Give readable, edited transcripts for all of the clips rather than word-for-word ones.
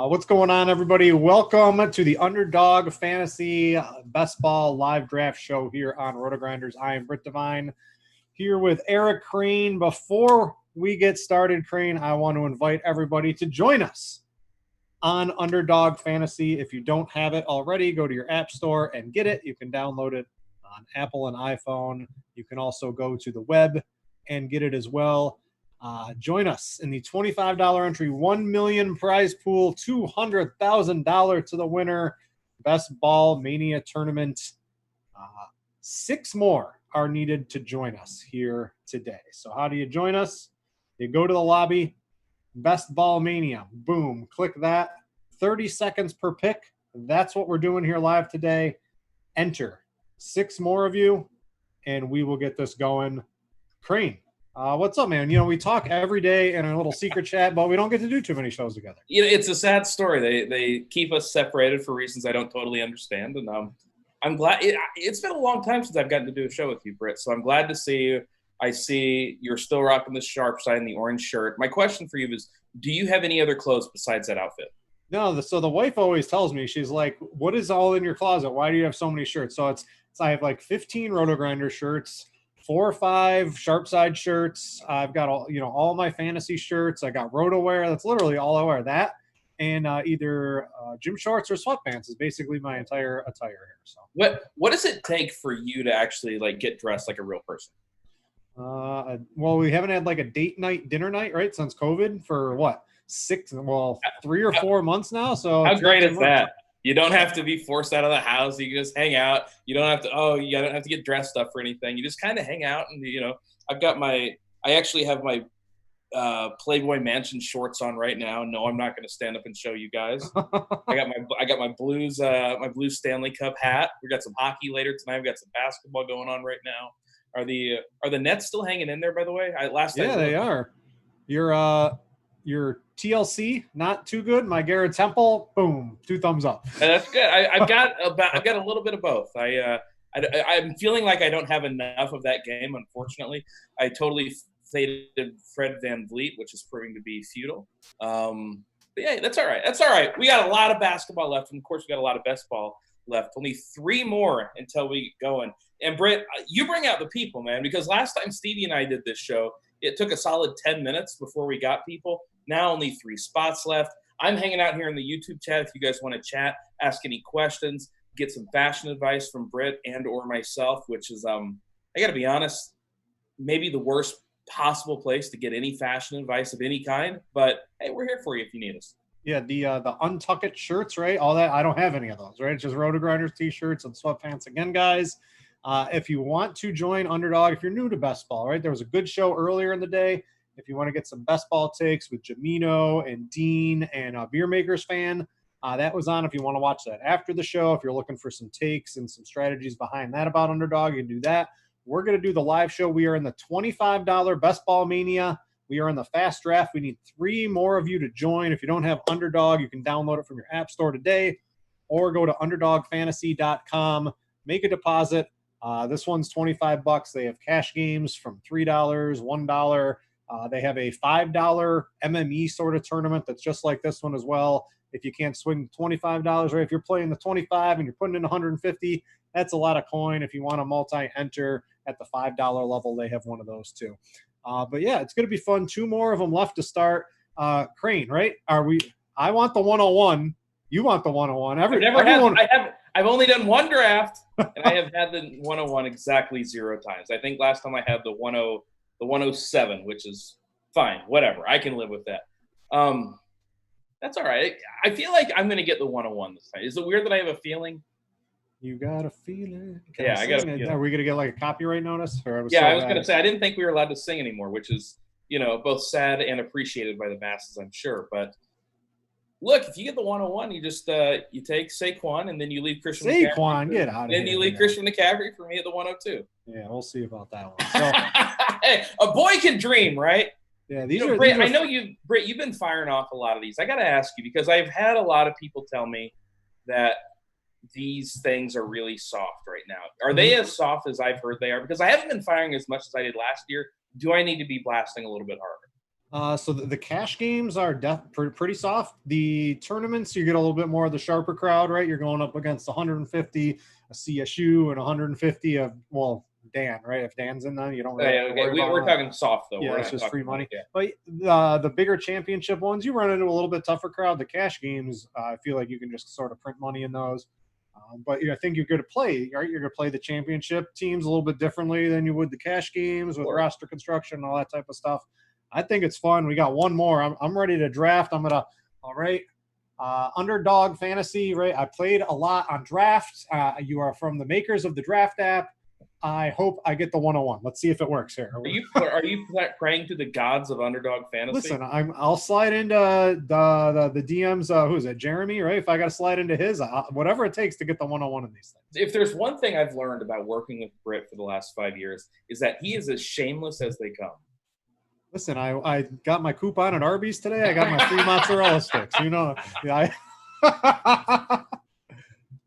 What's going on, everybody? Welcome to the Underdog Fantasy Best Ball Live Draft Show here on RotoGrinders. I am Britt Devine here with Eric Crane. Before we get started, Crane, I want to invite everybody to join us on Underdog Fantasy. If you don't have it already, go to your app store and get it. You can download it on Apple and iPhone. You can also go to the web and get it as well. Join us in the $25 entry, $1 million prize pool, $200,000 to the winner, Best Ball Mania tournament. 6 more are needed to join us here today. So how do you join us? You go to the lobby, Best Ball Mania, boom, click that. 30 seconds per pick. That's what we're doing here live today. Enter 6 more of you, and we will get this going. Crane. What's up, man? We talk every day in a little secret chat, but we don't get to do too many shows together. It's a sad story. They keep us separated for reasons I don't totally understand, and I'm glad. It's been a long time since I've gotten to do a show with you, Britt, so I'm glad to see you. I see you're still rocking the sharp side and the orange shirt. My question for you is, do you have any other clothes besides that outfit? No, so the wife always tells me, she's like, what is all in your closet? Why do you have so many shirts? So I have like 15 RotoGrinder shirts, 4 or 5 sharp side shirts. I've got all my fantasy shirts. I got RotoWear. That's literally all I wear. That and either gym shorts or sweatpants is basically my entire attire here. So what does it take for you to actually get dressed like a real person? Well, we haven't had like a date night, dinner night, right, since COVID for what? 3 or 4 months now. So how great is that? You don't have to be forced out of the house. You can just hang out. You don't have to. You don't have to get dressed up for anything. You just kind of hang out, and I actually have my Playboy Mansion shorts on right now. No, I'm not going to stand up and show you guys. I got my Blues Stanley Cup hat. We got some hockey later tonight. We got some basketball going on right now. Are the Nets still hanging in there? By the way, they are. Your TLC not too good. My Garrett Temple, boom, 2 thumbs up. That's good. I've got a little bit of both. I'm feeling like I don't have enough of that game. Unfortunately, I totally faded Fred VanVleet, which is proving to be futile. But yeah, that's all right. That's all right. We got a lot of basketball left, and of course, we got a lot of best ball left. Only 3 more until we get going. And Britt, you bring out the people, man, because last time Stevie and I did this show, it took a solid 10 minutes before we got people. Now only 3 spots left. I'm hanging out here in the YouTube chat if you guys want to chat, ask any questions, get some fashion advice from Britt and or myself, which is, I got to be honest, maybe the worst possible place to get any fashion advice of any kind. But, hey, we're here for you if you need us. Yeah, the Untuck It shirts, right? All that. I don't have any of those, right? It's just RotoGrinders T-shirts and sweatpants again, guys. If you want to join Underdog, if you're new to Best Ball, right? There was a good show earlier in the day. If you want to get some Best Ball takes with Jamino and Dean and Beer Makers Fan, that was on. If you want to watch that after the show, if you're looking for some takes and some strategies behind that about Underdog, you can do that. We're going to do the live show. We are in the $25 Best Ball Mania. We are in the fast draft. We need 3 more of you to join. If you don't have Underdog, you can download it from your app store today or go to underdogfantasy.com, make a deposit. This one's $25. They have cash games from $3, $1. They have a $5 MME sort of tournament that's just like this one as well. If you can't swing $25, right? If you're playing the 25 and you're putting in 150, that's a lot of coin. If you want to multi-enter at the $5 level, they have one of those too. But yeah, it's going to be fun. 2 more of them left to start. Crane, right? I want the 101. You want the 101. I've only done 1 draft, and I have had the 101 exactly 0 times. I think last time I had the 107, which is fine. Whatever. I can live with that. That's all right. I feel like I'm going to get the 101 this time. Is it weird that I have a feeling? You got a feeling. Yeah, I got a feeling. Are we going to get like a copyright notice? I was going to say, I didn't think we were allowed to sing anymore, which is, both sad and appreciated by the masses, I'm sure. But look, if you get the 101, you just you take Saquon and then you leave Christian McCaffrey. Saquon, get out of here. Then you leave Christian McCaffrey for me at the 102. Yeah, we'll see about that one. So, hey, a boy can dream, right? Yeah, Britt, I know Britt, you've been firing off a lot of these. I got to ask you, because I've had a lot of people tell me that these things are really soft right now. Are they as soft as I've heard they are? Because I haven't been firing as much as I did last year. Do I need to be blasting a little bit harder? So the cash games are pretty soft. The tournaments, you get a little bit more of the sharper crowd, right? You're going up against 150 a CSU and 150 of, well, Dan, right? If Dan's in there, you don't really have to worry about we're talking soft though. Yeah, We're it's not just free talking money. yeah. But the bigger championship ones, you run into a little bit tougher crowd. The cash games, I feel like you can just sort of print money in those. But I think you're going to play, right? You're going to play the championship teams a little bit differently than you would the cash games with roster construction and all that type of stuff. I think it's fun. We got one more. I'm ready to draft. All right. Underdog Fantasy, right? I played a lot on drafts. You are from the makers of the draft app. I hope I get the 101. Let's see if it works here. Are you praying to the gods of Underdog Fantasy? Listen, I'll slide into the DMs. Who's it? Jeremy, right? If I got to slide into his, whatever it takes to get the 101 in these things. If there's one thing I've learned about working with Britt for the last 5 years, is that he is as shameless as they come. Listen, I got my coupon at Arby's today. I got my free mozzarella sticks. Yeah,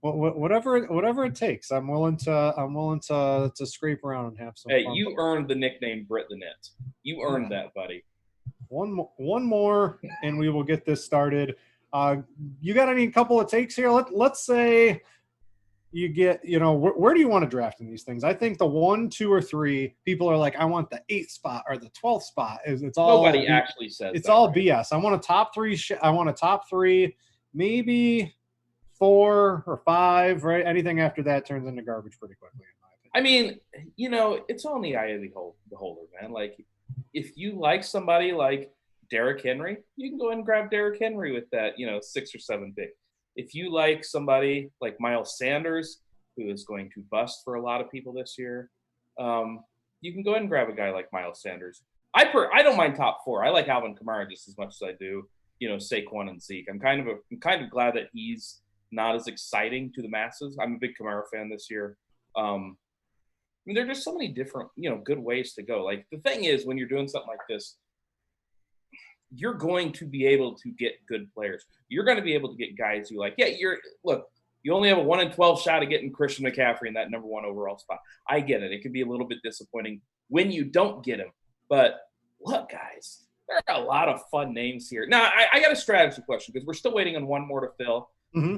whatever it takes. I'm willing to scrape around and have some Hey, fun. you earned the nickname Brit the Knit. You earned that, buddy. One more, and we will get this started. You got any couple of takes here? Let's say you get, where do you want to draft in these things? I think the 1, 2, or 3 people are like, I want the 8th spot or the 12th spot. It's all nobody actually says it's that, all right? BS. I want a top 3. I want a top 3, maybe 4 or 5. Right? Anything after that turns into garbage pretty quickly. I mean, it's all in the eye of the beholder, man. Like, if you like somebody like Derrick Henry, you can go ahead and grab Derrick Henry with that, 6 or 7 pick. If you like somebody like Miles Sanders, who is going to bust for a lot of people this year, you can go ahead and grab a guy like Miles Sanders. I don't mind top 4. I like Alvin Kamara just as much as I do, Saquon and Zeke. I'm kind of glad that he's not as exciting to the masses. I'm a big Kamara fan this year. I mean, there are just so many different, good ways to go. Like, the thing is, when you're doing something like this, you're going to be able to get good players. You're going to be able to get guys you like. Yeah, you only have a 1 in 12 shot of getting Christian McCaffrey in that number 1 overall spot. I get it. It can be a little bit disappointing when you don't get him. But look, guys, there are a lot of fun names here. Now, I got a strategy question because we're still waiting on one more to fill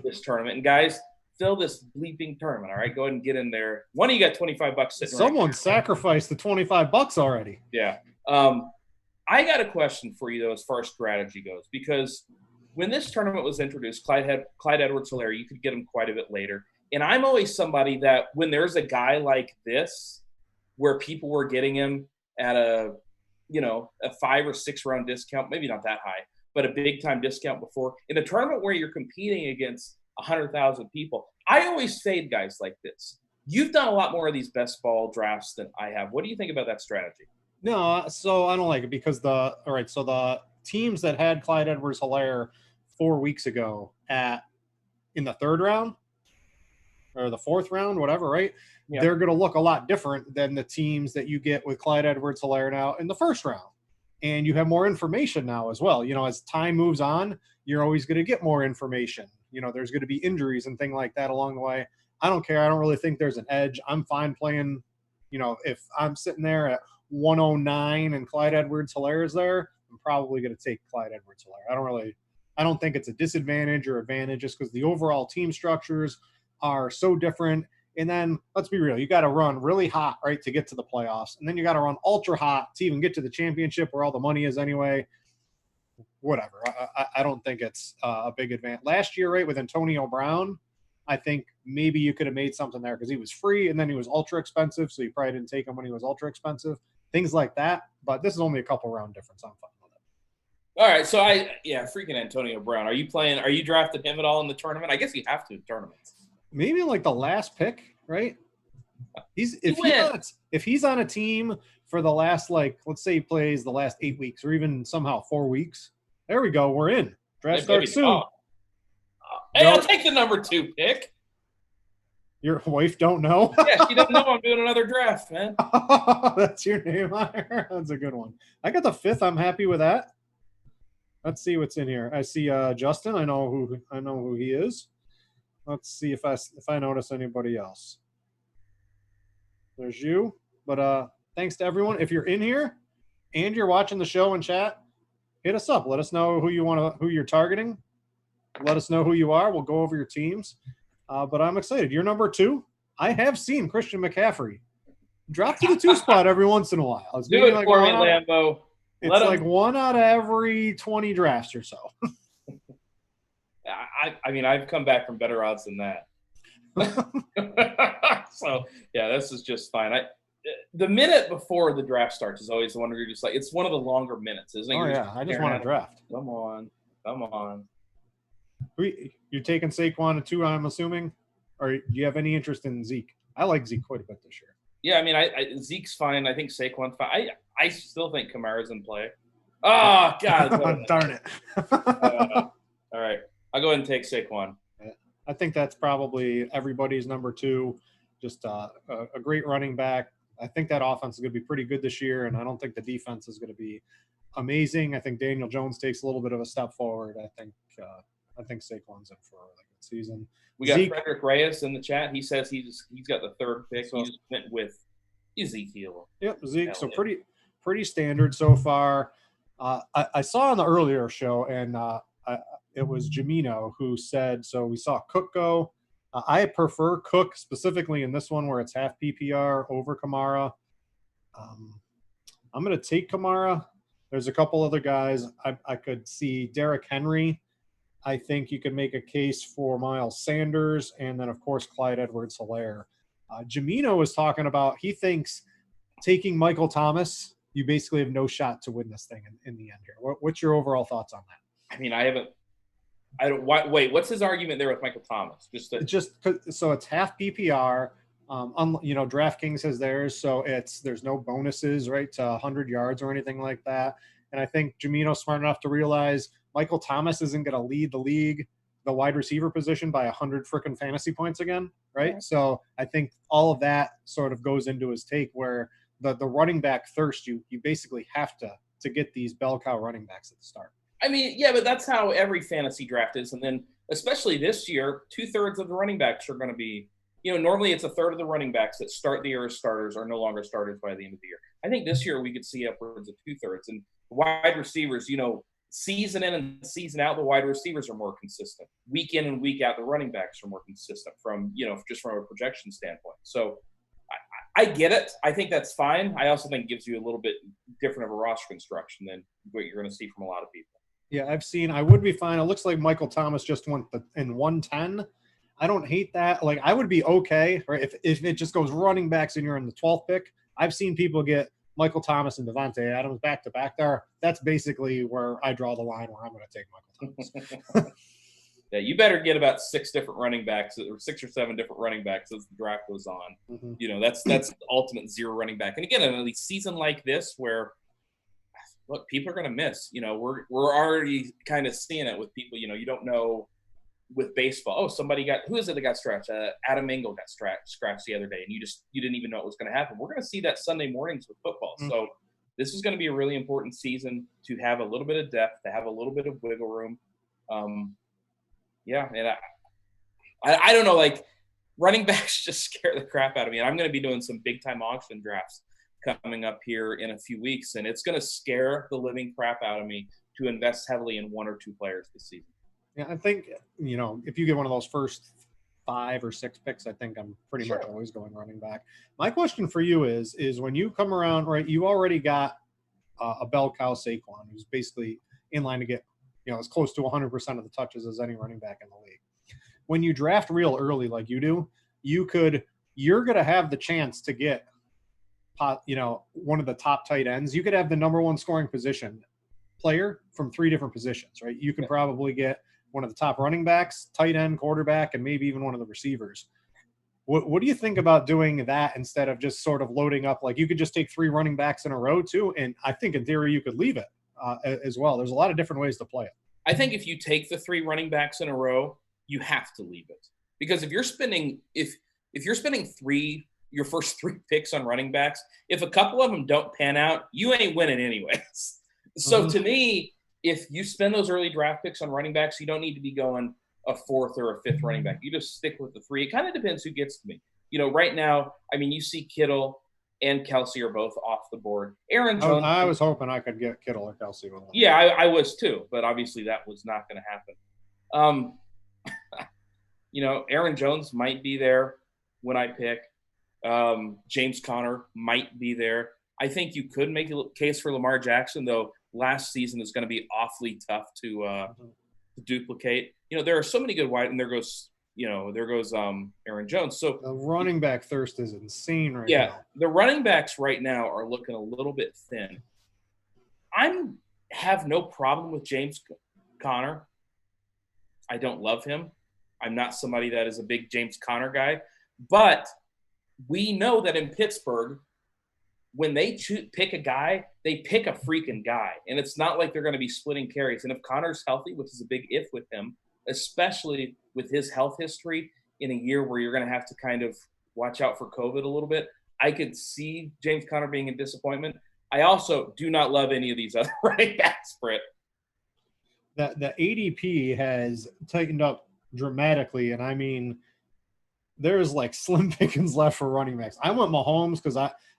this tournament. And guys, fill this bleeping tournament. All right, go ahead and get in there. One of you got $25 sitting. Someone sacrificed the $25 already. Yeah. I got a question for you, though, as far as strategy goes, because when this tournament was introduced, Clyde Edwards-Helaire, you could get him quite a bit later. And I'm always somebody that when there's a guy like this where people were getting him at a 5 or 6 round discount, maybe not that high, but a big time discount before, in a tournament where you're competing against 100,000 people, I always fade guys like this. You've done a lot more of these best ball drafts than I have. What do you think about that strategy? No, so I don't like it because the teams that had Clyde Edwards-Helaire 4 weeks ago in the 3rd round or the 4th round, whatever, right? Yeah. They're going to look a lot different than the teams that you get with Clyde Edwards-Helaire now in the 1st round. And you have more information now as well. As time moves on, you're always going to get more information. There's going to be injuries and things like that along the way. I don't care. I don't really think there's an edge. I'm fine playing, if I'm sitting there at 109 and Clyde Edwards-Helaire is there, I'm probably going to take Clyde Edwards-Helaire. I don't think it's a disadvantage or advantage just because the overall team structures are so different. And then let's be real, you got to run really hot, right, to get to the playoffs. And then you got to run ultra hot to even get to the championship where all the money is anyway. Whatever. I don't think it's a big advantage. Last year, right, with Antonio Brown, I think maybe you could have made something there because he was free and then he was ultra expensive. So you probably didn't take him when he was ultra expensive. Things like that. But this is only a couple round difference. I'm fine with it. All right. So freaking Antonio Brown. Are you drafting him at all in the tournament? I guess you have to in tournaments. Maybe like the last pick, right? If he's on a team for the last, let's say he plays the last 8 weeks or even somehow 4 weeks. There we go. We're in. Draft starts soon. Hey, I'll take the number 2 pick. Your wife don't know? Yeah, she doesn't know I'm doing another draft, man. That's your name. That's a good one. I got the 5th. I'm happy with that. Let's see what's in here. I see Justin. I know who he is. Let's see if I notice anybody else. There's you. But thanks to everyone. If you're in here and you're watching the show in chat, hit us up. Let us know who you're targeting. Let us know who you are. We'll go over your teams. But I'm excited. You're number 2. I have seen Christian McCaffrey drop to the 2 spot every once in a while. It's Do it for me, Lambo. It's like 1 out of every 20 drafts or so. I mean, I've come back from better odds than that. So, yeah, this is just fine. The minute before the draft starts is always the one where you're just like, it's one of the longer minutes, isn't it? Oh, yeah. I just want to draft. Come on. You're taking Saquon at 2, I'm assuming? Or do you have any interest in Zeke? I like Zeke quite a bit this year. Yeah, I mean, Zeke's fine. I think Saquon's fine. I still think Kamara's in play. Oh, God. Darn it. All right. I'll go ahead and take Saquon. I think that's probably everybody's number 2. Just a great running back. I think that offense is going to be pretty good this year, and I don't think the defense is going to be amazing. I think Daniel Jones takes a little bit of a step forward. I think Saquon's in for a really good season. We got Frederick Reyes in the chat. He says he's got the 3rd pick. So, he just went with Ezekiel. Yep, Zeke. So pretty standard so far. I saw on the earlier show, and it was Jamino who said, so we saw Cook go. I prefer Cook specifically in this one where it's half PPR over Kamara. I'm going to take Kamara. There's a couple other guys. I could see Derrick Henry. I think you could make a case for Miles Sanders, and then, of course, Clyde Edwards-Helaire. Jamino was talking about he thinks taking Michael Thomas, you basically have no shot to win this thing in the end here. What's your overall thoughts on that? I mean, wait, what's his argument there with Michael Thomas? So it's half PPR. DraftKings has theirs, so there's no bonuses, right, to 100 yards or anything like that. And I think Jamino's smart enough to realize Michael Thomas isn't going to lead the league, the wide receiver position, by 100 freaking fantasy points again, right? Yeah. So I think all of that sort of goes into his take where the running back thirst, you basically have to get these bell cow running backs at the start. I mean, yeah, but that's how every fantasy draft is. And then especially this year, 2/3 of the running backs are going to be, normally it's 1/3 of the running backs that start the year as starters are no longer starters by the end of the year. I think this year we could see upwards of 2/3. And wide receivers, season in and season out, the wide receivers are more consistent. Week in and week out, the running backs are more consistent from, just from a projection standpoint. So I get it. I think that's fine. I also think it gives you a little bit different of a roster construction than what you're going to see from a lot of people. Yeah, I would be fine. It looks like Michael Thomas just went in 110. I don't hate that. Like, I would be okay, right? If it just goes running backs and you're in the 12th pick. I've seen people get Michael Thomas and Devontae Adams back to back there. That's basically where I draw the line where I'm going to take Michael Thomas. Yeah, you better get about 6 different running backs or 6 or 7 different running backs as the draft goes on. Mm-hmm. That's the ultimate zero running back. And again, in a season like this where, look, people are going to miss. We're already kind of seeing it with people. You don't know with baseball. Oh, who is it that got scratched? Adam Engel got scratched the other day, and you didn't even know what was going to happen. We're going to see that Sunday mornings with football. Mm-hmm. So this is going to be a really important season to have a little bit of depth, to have a little bit of wiggle room. Yeah, and I don't know, like, running backs just scare the crap out of me. And I'm going to be doing some big-time auction drafts coming up here in a few weeks, and it's going to scare the living crap out of me to invest heavily in 1 or 2 players this season. Yeah, I think, if you get one of those first 5 or 6 picks, I think I'm pretty much always going running back. My question for you is when you come around, right, you already got a bell cow Saquon, who's basically in line to get, as close to 100% of the touches as any running back in the league. When you draft real early like you do, you're going to have the chance to get, one of the top tight ends. You could have the number 1 scoring position player from 3 different positions, right? You can probably get one of the top running backs, tight end, quarterback, and maybe even one of the receivers. What do you think about doing that instead of just sort of loading up? Like, you could just take 3 running backs in a row too, and I think in theory you could leave it as well. There's a lot of different ways to play it. I think if you take the 3 running backs in a row, you have to leave it, because if you're spending your first 3 picks on running backs, if a couple of them don't pan out, you ain't winning anyways. So to me, if you spend those early draft picks on running backs, you don't need to be going a 4th or a 5th running back. You just stick with the 3. It kind of depends who gets to me. Right now, I mean, you see Kittle, and Kelsey are both off the board. Aaron Jones. I was hoping I could get Kittle or Kelsey with them. Yeah, I was too, but obviously that was not going to happen. Aaron Jones might be there when I pick. James Conner might be there. I think you could make a case for Lamar Jackson, though last season is going to be awfully tough to duplicate. There are so many good wide, and there goes Aaron Jones. So the running back thirst is insane right now. Yeah, the running backs right now are looking a little bit thin. I have no problem with James Conner. I don't love him. I'm not somebody that is a big James Conner guy. But we know that in Pittsburgh, when they pick a guy, they pick a freaking guy. And it's not like they're going to be splitting carries. And if Conner's healthy, which is a big if with him, especially with his health history in a year where you're going to have to kind of watch out for COVID a little bit, I could see James Conner being a disappointment. I also do not love any of these other running backs, Britt. The ADP has tightened up dramatically, and I mean, there's like slim pickings left for running backs. I went Mahomes because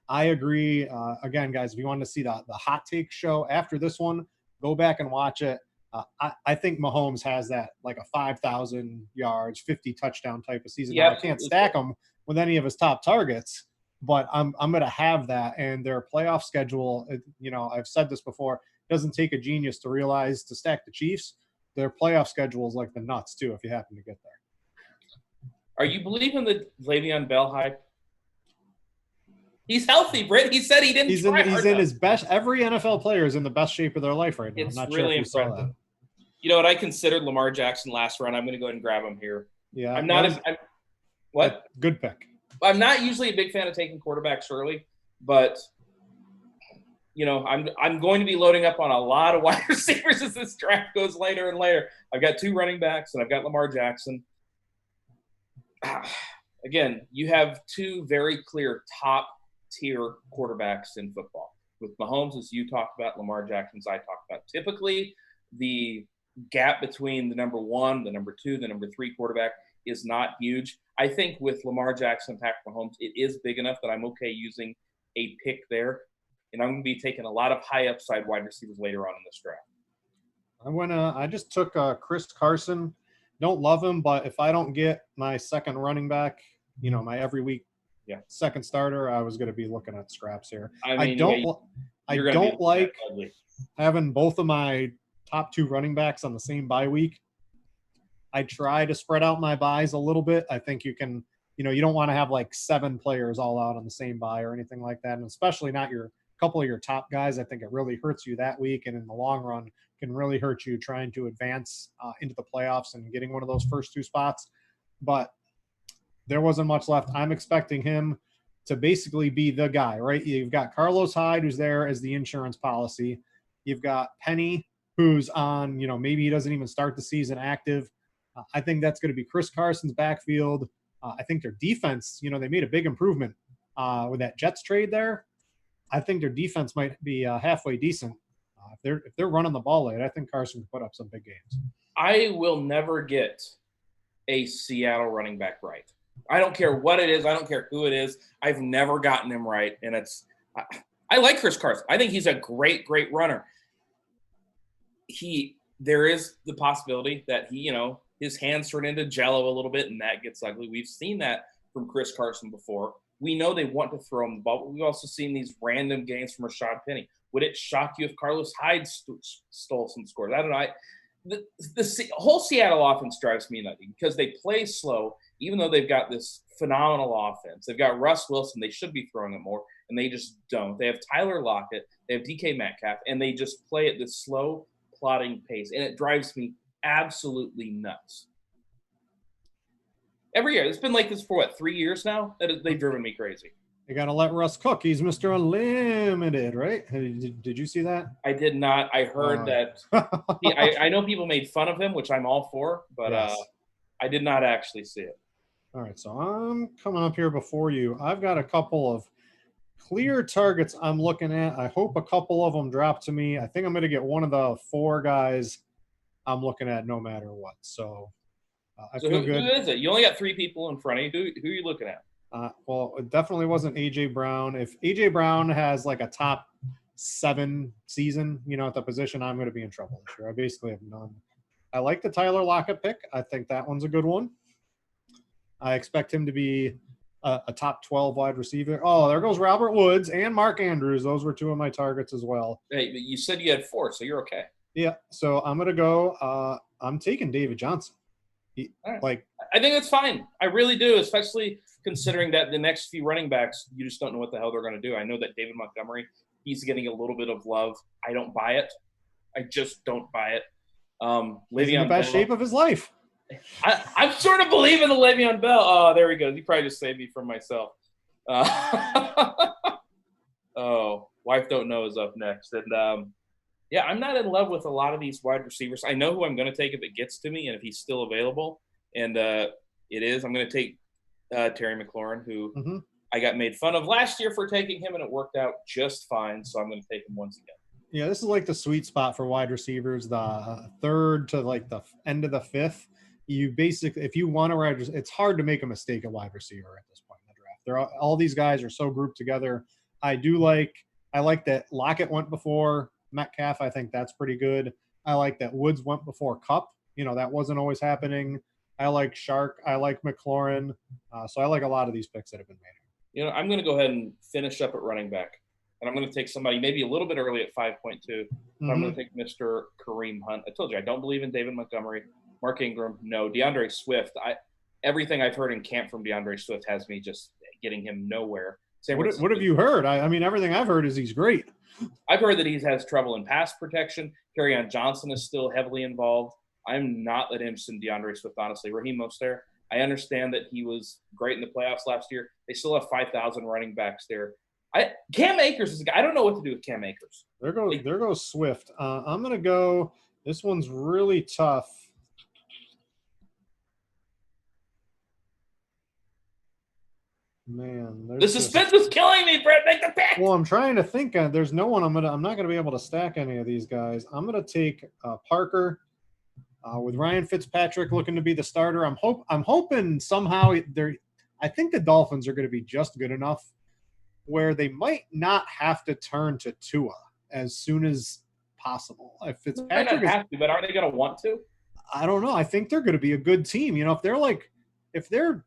I agree. Again, guys, if you want to see the hot take show after this one, go back and watch it. I think Mahomes has that like a 5,000 yards, 50 touchdown type of season. Yeah, I can't stack him with any of his top targets, but I'm going to have that. And their playoff schedule, I've said this before, it doesn't take a genius to realize to stack the Chiefs. Their playoff schedule is like the nuts too, if you happen to get there. Are you believing the Le'Veon Bell hype? He's healthy, Britt. He said he didn't. He's in his best. Every NFL player is in the best shape of their life right now. It's I'm not really sure if you impressive. saw that. You know what? I considered Lamar Jackson last round. I'm going to go ahead and grab him here. Yeah, I'm not. What? Good pick. I'm not usually a big fan of taking quarterbacks early, but I'm going to be loading up on a lot of wide receivers as this draft goes later and later. I've got 2 running backs, and I've got Lamar Jackson. Again, you have 2 very clear top-tier quarterbacks in football. With Mahomes, as you talked about, Lamar Jackson, as I talked about. Typically, the gap between the number 1, the number 2, the number 3 quarterback is not huge. I think with Lamar Jackson and Patrick Mahomes, it is big enough that I'm okay using a pick there. And I'm going to be taking a lot of high upside wide receivers later on in this draft. I just took Chris Carson. Don't love him, but if I don't get my second running back, my every week second starter, I was going to be looking at scraps here. I don't like having both of my top 2 running backs on the same bye week. I try to spread out my buys a little bit. I think you can, you don't want to have like 7 players all out on the same buy or anything like that, and especially not your couple of your top guys. I think it really hurts you that week, and in the long run can really hurt you trying to advance into the playoffs and getting one of those first 2 spots. But there wasn't much left. I'm expecting him to basically be the guy, right? You've got Carlos Hyde, who's there as the insurance policy. You've got Penny, who's on, maybe he doesn't even start the season active. I think that's going to be Chris Carson's backfield. I think their defense, they made a big improvement with that Jets trade there. I think their defense might be halfway decent. If they're running the ball late, I think Carson can put up some big games. I will never get a Seattle running back right. I don't care what it is. I don't care who it is. I've never gotten him right. And I like Chris Carson. I think he's a great, great runner. There is the possibility that his hands turn into jello a little bit and that gets ugly. We've seen that from Chris Carson before. We know they want to throw him the ball, but we've also seen these random games from Rashad Penny. Would it shock you if Carlos Hyde stole some scores? I don't know. The whole Seattle offense drives me nutty because they play slow, even though they've got this phenomenal offense. They've got Russ Wilson. They should be throwing it more, and they just don't. They have Tyler Lockett. They have DK Metcalf, and they just play at this slow, plodding pace, and it drives me absolutely nuts. Every year. It's been like this for, 3 years now? They've driven me crazy. You got to let Russ cook. He's Mr. Unlimited, right? Did you see that? I did not. I heard that. I know people made fun of him, which I'm all for, but yes. I did not actually see it. All right, so I'm coming up here before you. I've got a couple of clear targets I'm looking at. I hope a couple of them drop to me. I think I'm going to get one of the 4 guys I'm looking at no matter what. So I feel good. Who is it? You only got 3 people in front of you. Who are you looking at? Well, it definitely wasn't A.J. Brown. If A.J. Brown has like a top 7 season, at the position, I'm going to be in trouble this year. I basically have none. I like the Tyler Lockett pick. I think that one's a good one. I expect him to be a top 12 wide receiver. Oh, there goes Robert Woods and Mark Andrews. Those were 2 of my targets as well. Hey, you said you had 4, so you're okay. Yeah, so I'm going to go. I'm taking David Johnson. Right. I think that's fine. I really do, especially considering that the next few running backs, you just don't know what the hell they're going to do. I know that David Montgomery, he's getting a little bit of love. I don't buy it. I just don't buy it. He's in the best shape of his life. I'm sort of believing the Le'Veon Bell. Oh, there we go. He probably just saved me from myself. Oh, Wife Don't Know is up next. And, yeah, I'm not in love with a lot of these wide receivers. I know who I'm going to take if it gets to me and if he's still available. And it is. I'm going to take Terry McLaurin, who I got made fun of last year for taking him, and it worked out just fine. So I'm going to take him once again. Yeah, this is like the sweet spot for wide receivers, the 3rd to like the end of the 5th. You basically, if you want to wide, it's hard to make a mistake at wide receiver at this point in the draft. All these guys are so grouped together. I like that Lockett went before Metcalf. I think that's pretty good. I like that Woods went before Kupp. That wasn't always happening. I like Shark. I like McLaurin. So I like a lot of these picks that have been made. I'm going to go ahead and finish up at running back. And I'm going to take somebody maybe a little bit early at 5.2. I'm going to take Mr. Kareem Hunt. I told you, I don't believe in David Montgomery. Mark Ingram, no. DeAndre Swift, everything I've heard in camp from DeAndre Swift has me just getting him nowhere. What have you heard? I mean, everything I've heard is he's great. I've heard that he has trouble in pass protection. Kerryon Johnson is still heavily involved. I'm not that interested in DeAndre Swift, honestly. Raheem Mostert, I understand that he was great in the playoffs last year. They still have 5,000 running backs there. Cam Akers is a guy. I don't know what to do with Cam Akers. There goes Swift. I'm going to go – this one's really tough. Man, the suspense is killing me, Brett. Make the pick. Well, I'm trying to think. There's no one. I'm not gonna be able to stack any of these guys. I'm gonna take Parker with Ryan Fitzpatrick looking to be the starter. I'm hoping somehow I think the Dolphins are going to be just good enough where they might not have to turn to Tua as soon as possible. If Fitzpatrick have to, but are they going to want to? I don't know. I think they're going to be a good team. If they're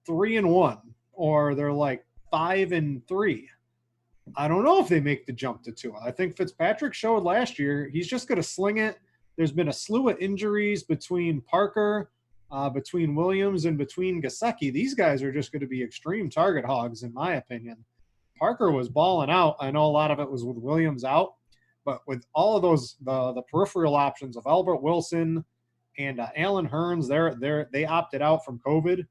3-1. Or they're like 5-3. I don't know if they make the jump to Tua. I think Fitzpatrick showed last year he's just going to sling it. There's been a slew of injuries between Parker, between Williams, and between Gesicki. These guys are just going to be extreme target hogs, in my opinion. Parker was balling out. I know a lot of it was with Williams out, but with all of those the peripheral options of Albert Wilson and Alan Hearns, they opted out from COVID.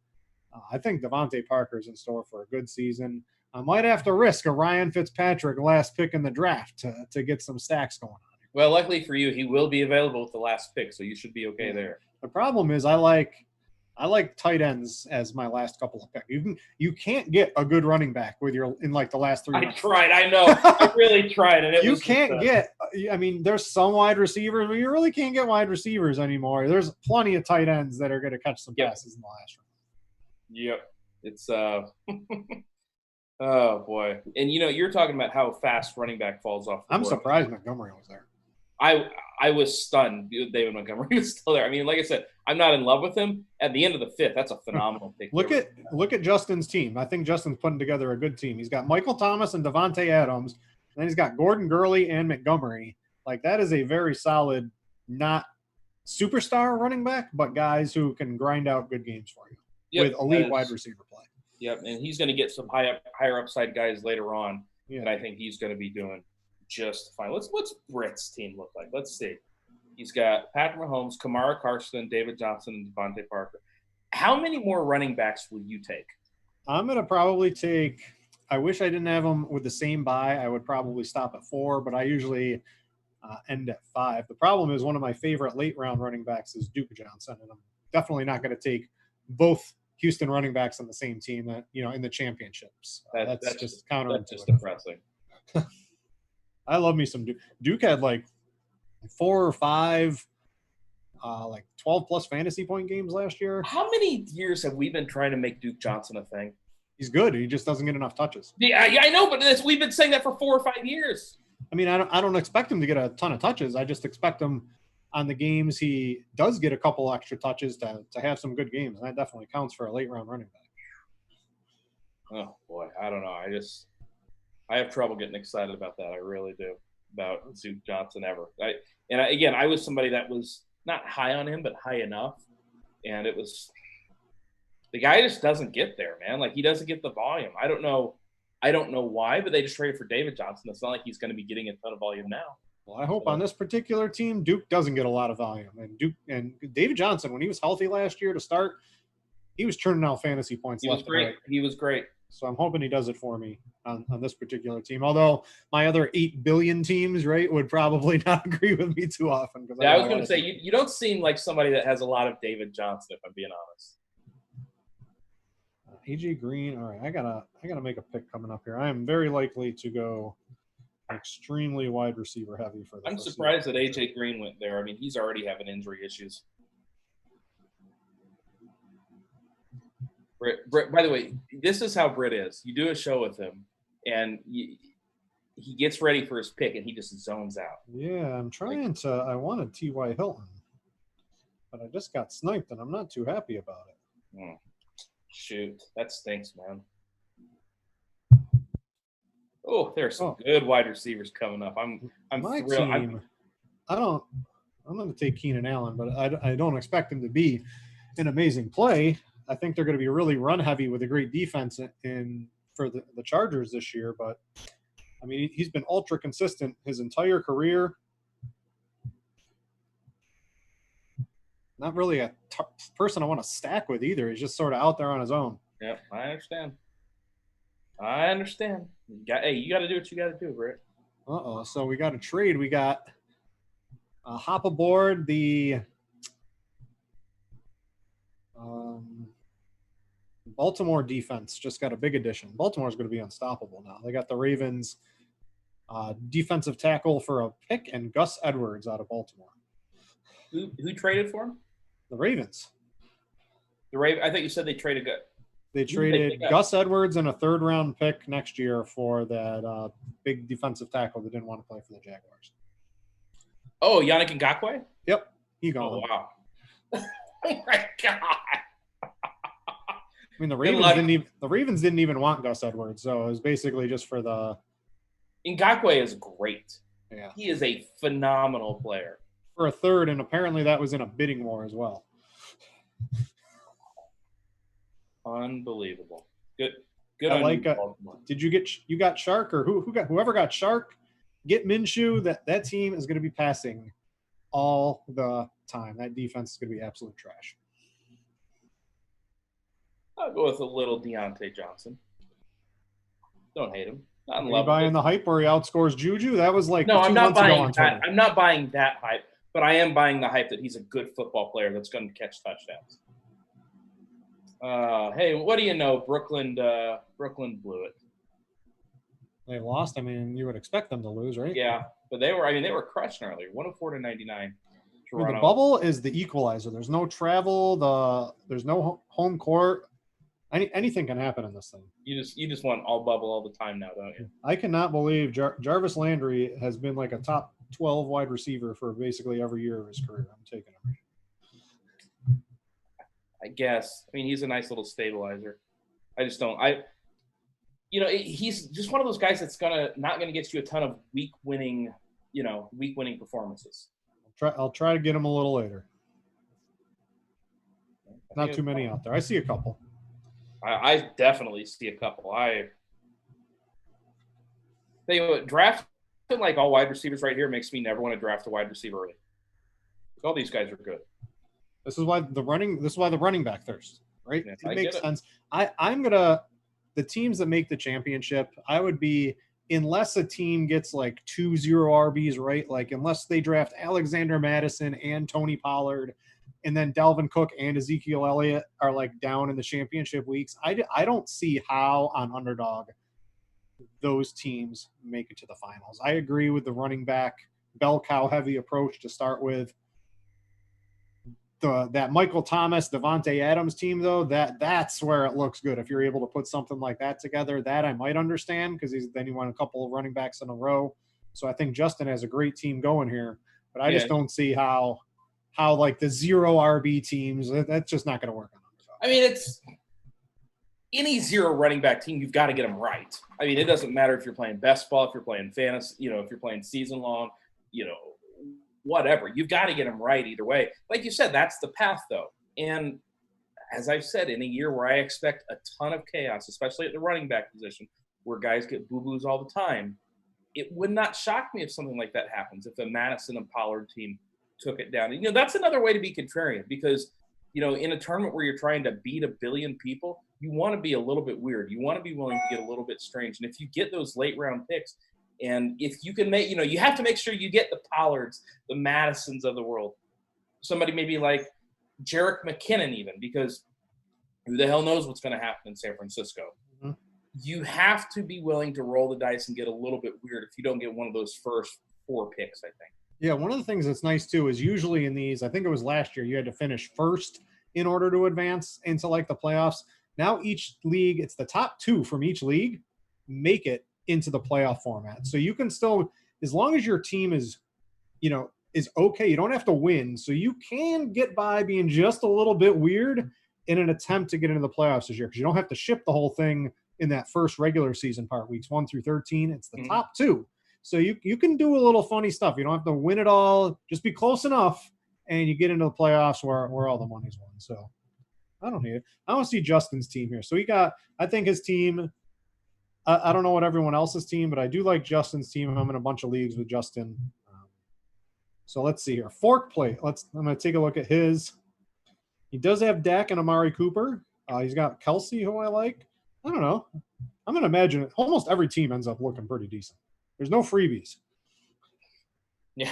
I think Devontae Parker is in store for a good season. I might have to risk a Ryan Fitzpatrick last pick in the draft to get some stacks going on. Well, luckily for you, he will be available with the last pick, so you should be okay there. The problem is I like tight ends as my last couple of picks. You can't get a good running back in like the last 3 months. I tried. I know. I really tried. And you can't get – I mean, there's some wide receivers, but you really can't get wide receivers anymore. There's plenty of tight ends that are going to catch some passes in the last round. Yep. It's oh boy. And you're talking about how fast running back falls off. I'm surprised Montgomery was there. I was stunned David Montgomery was still there. I mean, like I said, I'm not in love with him. At the end of the 5th, that's a phenomenal pick. Look at Justin's team. I think Justin's putting together a good team. He's got Michael Thomas and Devontae Adams, and then he's got Gordon Gurley and Montgomery. Like, that is a very solid, not superstar running back, but guys who can grind out good games for you. With elite wide receiver play. Yep, and he's going to get some higher upside guys later on, and I think he's going to be doing just fine. What's Britt's team look like? Let's see. He's got Patrick Mahomes, Kamara Carson, David Johnson, and Devontae Parker. How many more running backs will you take? I'm going to probably take – I wish I didn't have them with the same bye. I would probably stop at 4, but I usually end at 5. The problem is one of my favorite late-round running backs is Duke Johnson, and I'm definitely not going to take both – Houston running backs on the same team that in the championships. That's just counterintuitive. That's just depressing. I love me some Duke. Duke had like 4 or 5, like 12 plus fantasy point games last year. How many years have we been trying to make Duke Johnson a thing? He's good. He just doesn't get enough touches. Yeah, I know, but we've been saying that for 4 or 5 years. I mean, I don't expect him to get a ton of touches. I just expect him on the games he does get a couple extra touches to have some good games. And that definitely counts for a late round running back. Oh boy, I don't know. I have trouble getting excited about that. I really do, about Duke Johnson ever. I was somebody that was not high on him, but high enough, and it was the guy just doesn't get there, man. Like, he doesn't get the volume. I don't know why, but they just traded for David Johnson. It's not like he's going to be getting a ton of volume now. Well, I hope on this particular team, Duke doesn't get a lot of volume. And David Johnson, when he was healthy last year to start, he was churning out fantasy points. He was great. Right. He was great. So I'm hoping he does it for me on this particular team. Although my other 8 billion teams, right, would probably not agree with me too often. Yeah, I was going to say, you don't seem like somebody that has a lot of David Johnson, if I'm being honest. AJ Green. All right, I gotta make a pick coming up here. I am very likely to go extremely wide receiver heavy for this. I'm surprised that AJ Green went there. I mean, he's already having injury issues. Britt, by the way, this is how Britt is. You do a show with him, and he gets ready for his pick, and he just zones out. Yeah, I'm trying to. I wanted T.Y. Hilton, but I just got sniped, and I'm not too happy about it. Shoot, that stinks, man. Oh, there's some good wide receivers coming up. I'm my thrilled. Team, I'm going to take Keenan Allen, but I don't expect him to be an amazing play. I think they're going to be really run heavy with a great defense for the Chargers this year. But I mean, he's been ultra consistent his entire career. Not really a person I want to stack with either. He's just sort of out there on his own. Yeah, I understand. You got to do what you got to do, Britt. So we got a trade. We got hop aboard the Baltimore defense. Just got a big addition. Baltimore's going to be unstoppable now. They got the Ravens defensive tackle for a pick and Gus Edwards out of Baltimore. Who traded for him? The Ravens. I thought you said they traded good. They traded Gus Edwards and a 3rd-round pick next year for that big defensive tackle that didn't want to play for the Jaguars. Oh, Yannick Ngakoue? Yep, he gone. Oh, wow. Oh my God. I mean, the Ravens didn't even want Gus Edwards, so it was basically just for the. Ngakoue is great. Yeah, he is a phenomenal player. For a 3rd, and apparently that was in a bidding war as well. Unbelievable. Good. I like. Did you got Shark or whoever got Shark? Get Minshew. That team is going to be passing all the time. That defense is going to be absolute trash. I'll go with a little Deontay Johnson. Don't hate him. Not in love. Are you buying the hype where he outscores Juju? That was like no. I'm not buying that. I'm not buying that hype, but I am buying the hype that he's a good football player that's going to catch touchdowns. Hey, what do you know? Brooklyn blew it. They lost. I mean, you would expect them to lose, right? Yeah, but they were crushing earlier. 104-99. I mean, the bubble is the equalizer. There's no travel. There's no home court. Anything can happen in this thing. You just want all bubble all the time now, don't you? I cannot believe Jarvis Landry has been like a top 12 wide receiver for basically every year of his career. I'm taking him. I guess. I mean, he's a nice little stabilizer. I just don't. He's just one of those guys that's not gonna get you a ton of week winning performances. I'll try to get him a little later. Not too many out there. I see a couple. I definitely see a couple. Tell you what, drafting like all wide receivers right here makes me never want to draft a wide receiver early. All these guys are good. This is why the running back thirst, right? Yes, it makes sense. The teams that make the championship, I would be, unless a team gets like 2-0 RBs, right? Like unless they draft Alexander Madison and Tony Pollard, and then Dalvin Cook and Ezekiel Elliott are like down in the championship weeks. I don't see how on Underdog those teams make it to the finals. I agree with the running back bell cow heavy approach to start with. that Michael Thomas, Devontae Adams team, though, that's where it looks good. If you're able to put something like that together, that I might understand, because then you want a couple of running backs in a row. So I think Justin has a great team going here, but I just don't see how like the 0 RB teams, that's just not going to work on them. I mean, it's any 0 running back team, you've got to get them right. I mean, it doesn't matter if you're playing best ball, if you're playing fantasy, if you're playing season long, whatever. You've got to get them right either way. Like you said, that's the path, though. And as I've said, in a year where I expect a ton of chaos, especially at the running back position, where guys get boo-boos all the time, it would not shock me if something like that happens, if a Madison and Pollard team took it down. And, that's another way to be contrarian, because, in a tournament where you're trying to beat 1 billion people, you want to be a little bit weird. You want to be willing to get a little bit strange. And if you get those late round picks, and if you can make, you have to make sure you get the Pollards, the Madisons of the world. Somebody maybe like Jerick McKinnon even, because who the hell knows what's going to happen in San Francisco. Mm-hmm. You have to be willing to roll the dice and get a little bit weird if you don't get one of those first 4 picks, I think. Yeah, one of the things that's nice, too, is usually in these, I think it was last year, you had to finish first in order to advance into, like, the playoffs. Now each league, it's the top 2 from each league, make it into the playoff format. So you can still, as long as your team is, is okay, you don't have to win. So you can get by being just a little bit weird in an attempt to get into the playoffs this year, because you don't have to ship the whole thing in that first regular season part, weeks 1 through 13. It's the top 2. So you can do a little funny stuff. You don't have to win it all. Just be close enough, and you get into the playoffs where all the money's won. So I don't hate it. I don't see Justin's team here. So I think his team, I don't know what everyone else's team, but I do like Justin's team. I'm in a bunch of leagues with Justin. So let's see here. Fork plate. I'm going to take a look at his. He does have Dak and Amari Cooper. He's got Kelsey, who I like. I don't know. I'm going to imagine almost every team ends up looking pretty decent. There's no freebies. Yeah.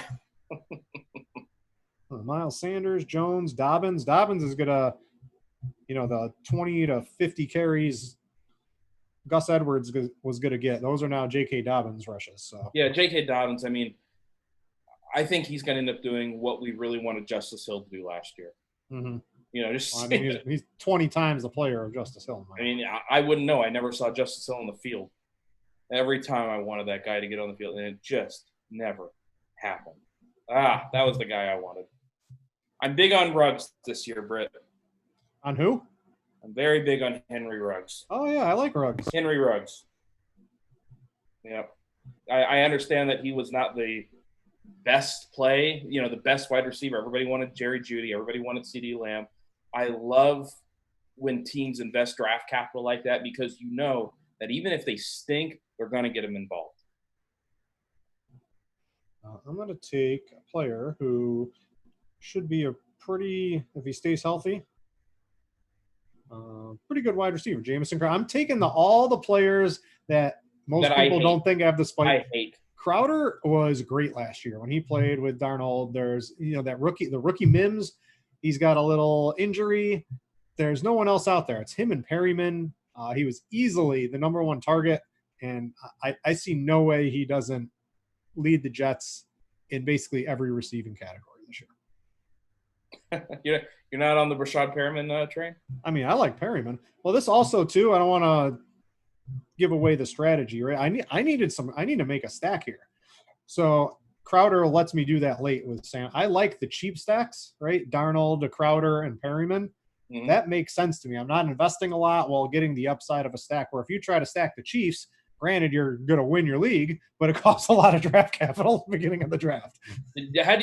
Miles Sanders, Jones, Dobbins. Dobbins is going to, the 20 to 50 carries Gus Edwards was going to get. Those are now J.K. Dobbins rushes. So yeah, J.K. Dobbins, I mean, I think he's going to end up doing what we really wanted Justice Hill to do last year. Mm-hmm. Just he's 20 times the player of Justice Hill. I mean, I wouldn't know. I never saw Justice Hill on the field. Every time I wanted that guy to get on the field, and it just never happened. That was the guy I wanted. I'm big on Ruggs this year, Britt. On who? I'm very big on Henry Ruggs. Oh, yeah, I like Ruggs. Henry Ruggs. Yep. I understand that he was not the best play, the best wide receiver. Everybody wanted Jerry Jeudy. Everybody wanted CeeDee Lamb. I love when teams invest draft capital like that, because that even if they stink, they're going to get them involved. I'm going to take a player who should be if he stays healthy, pretty good wide receiver, Jamison Crowder. I'm taking all the players that most people don't think have the spike. I hate. Crowder was great last year when he played with Darnold. There's, the rookie Mims. He's got a little injury. There's no one else out there. It's him and Perryman. He was easily the number 1 target, and I see no way he doesn't lead the Jets in basically every receiving category this year. You're not on the Rashad Perriman train? I mean, I like Perryman. Well, this also, too, I don't want to give away the strategy, right? I need to make a stack here. So Crowder lets me do that late with Sam. I like the cheap stacks, right? Darnold to Crowder and Perryman. Mm-hmm. That makes sense to me. I'm not investing a lot while getting the upside of a stack, where if you try to stack the Chiefs, granted, you're going to win your league, but it costs a lot of draft capital at the beginning of the draft.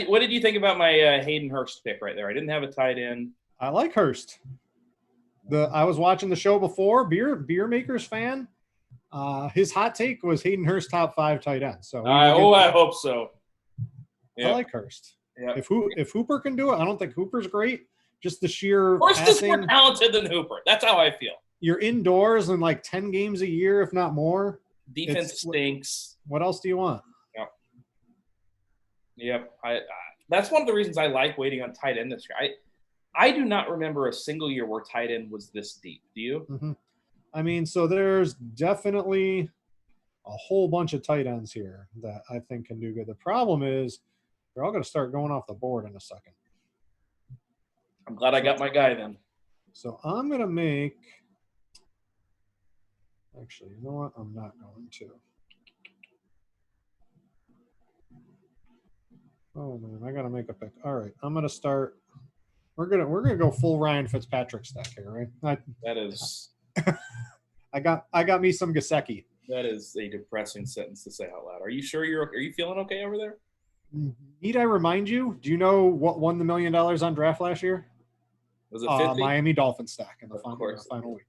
What did you think about my Hayden Hurst pick right there? I didn't have a tight end. I like Hurst. I was watching the show before, Beer Makers fan. His hot take was Hayden Hurst top 5 tight end. So I hope so. Yep. I like Hurst. Yep. If Hooper can do it, I don't think Hooper's great. Just the sheer Hurst is more talented than Hooper. That's how I feel. You're indoors in like 10 games a year, if not more. Defense stinks. What else do you want? Yep. That's one of the reasons I like waiting on tight end this year. I do not remember a single year where tight end was this deep. Do you? Mm-hmm. I mean, so there's definitely a whole bunch of tight ends here that I think can do good. The problem is they're all going to start going off the board in a second. I'm glad I got my guy then. So I'm going to make – actually, you know what? I'm not going to. Oh, man, I got to make a pick. All right, I'm going to start – we're gonna go full Ryan Fitzpatrick stack here, right? That is I got me some Gesicki. That is a depressing sentence to say out loud. Are you sure are you feeling okay over there? Need I remind you? Do you know what won the $1 million on draft last year? Was it 50? Miami Dolphins stack in the final week.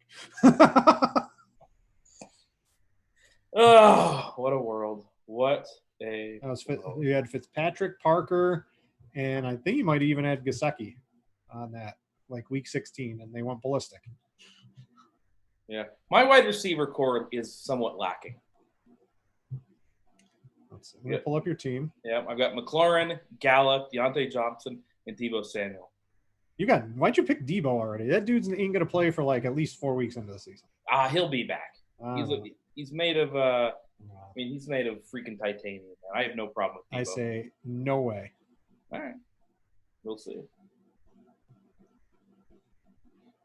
Oh, what a world! What a world. You had Fitzpatrick, Parker, and I think you might even had Gesicki on that, like week 16, and they went ballistic. Yeah, my wide receiver core is somewhat lacking. Let's see. I'm gonna pull up your team. Yeah, I've got McLaurin, Gallup, Deontay Johnson, and Deebo Samuel. Why'd you pick Deebo already? That dude's ain't gonna play for like at least 4 weeks into the season. He'll be back. He's made of he's made of freaking titanium. I have no problem with Deebo. I say no way. All right, we'll see.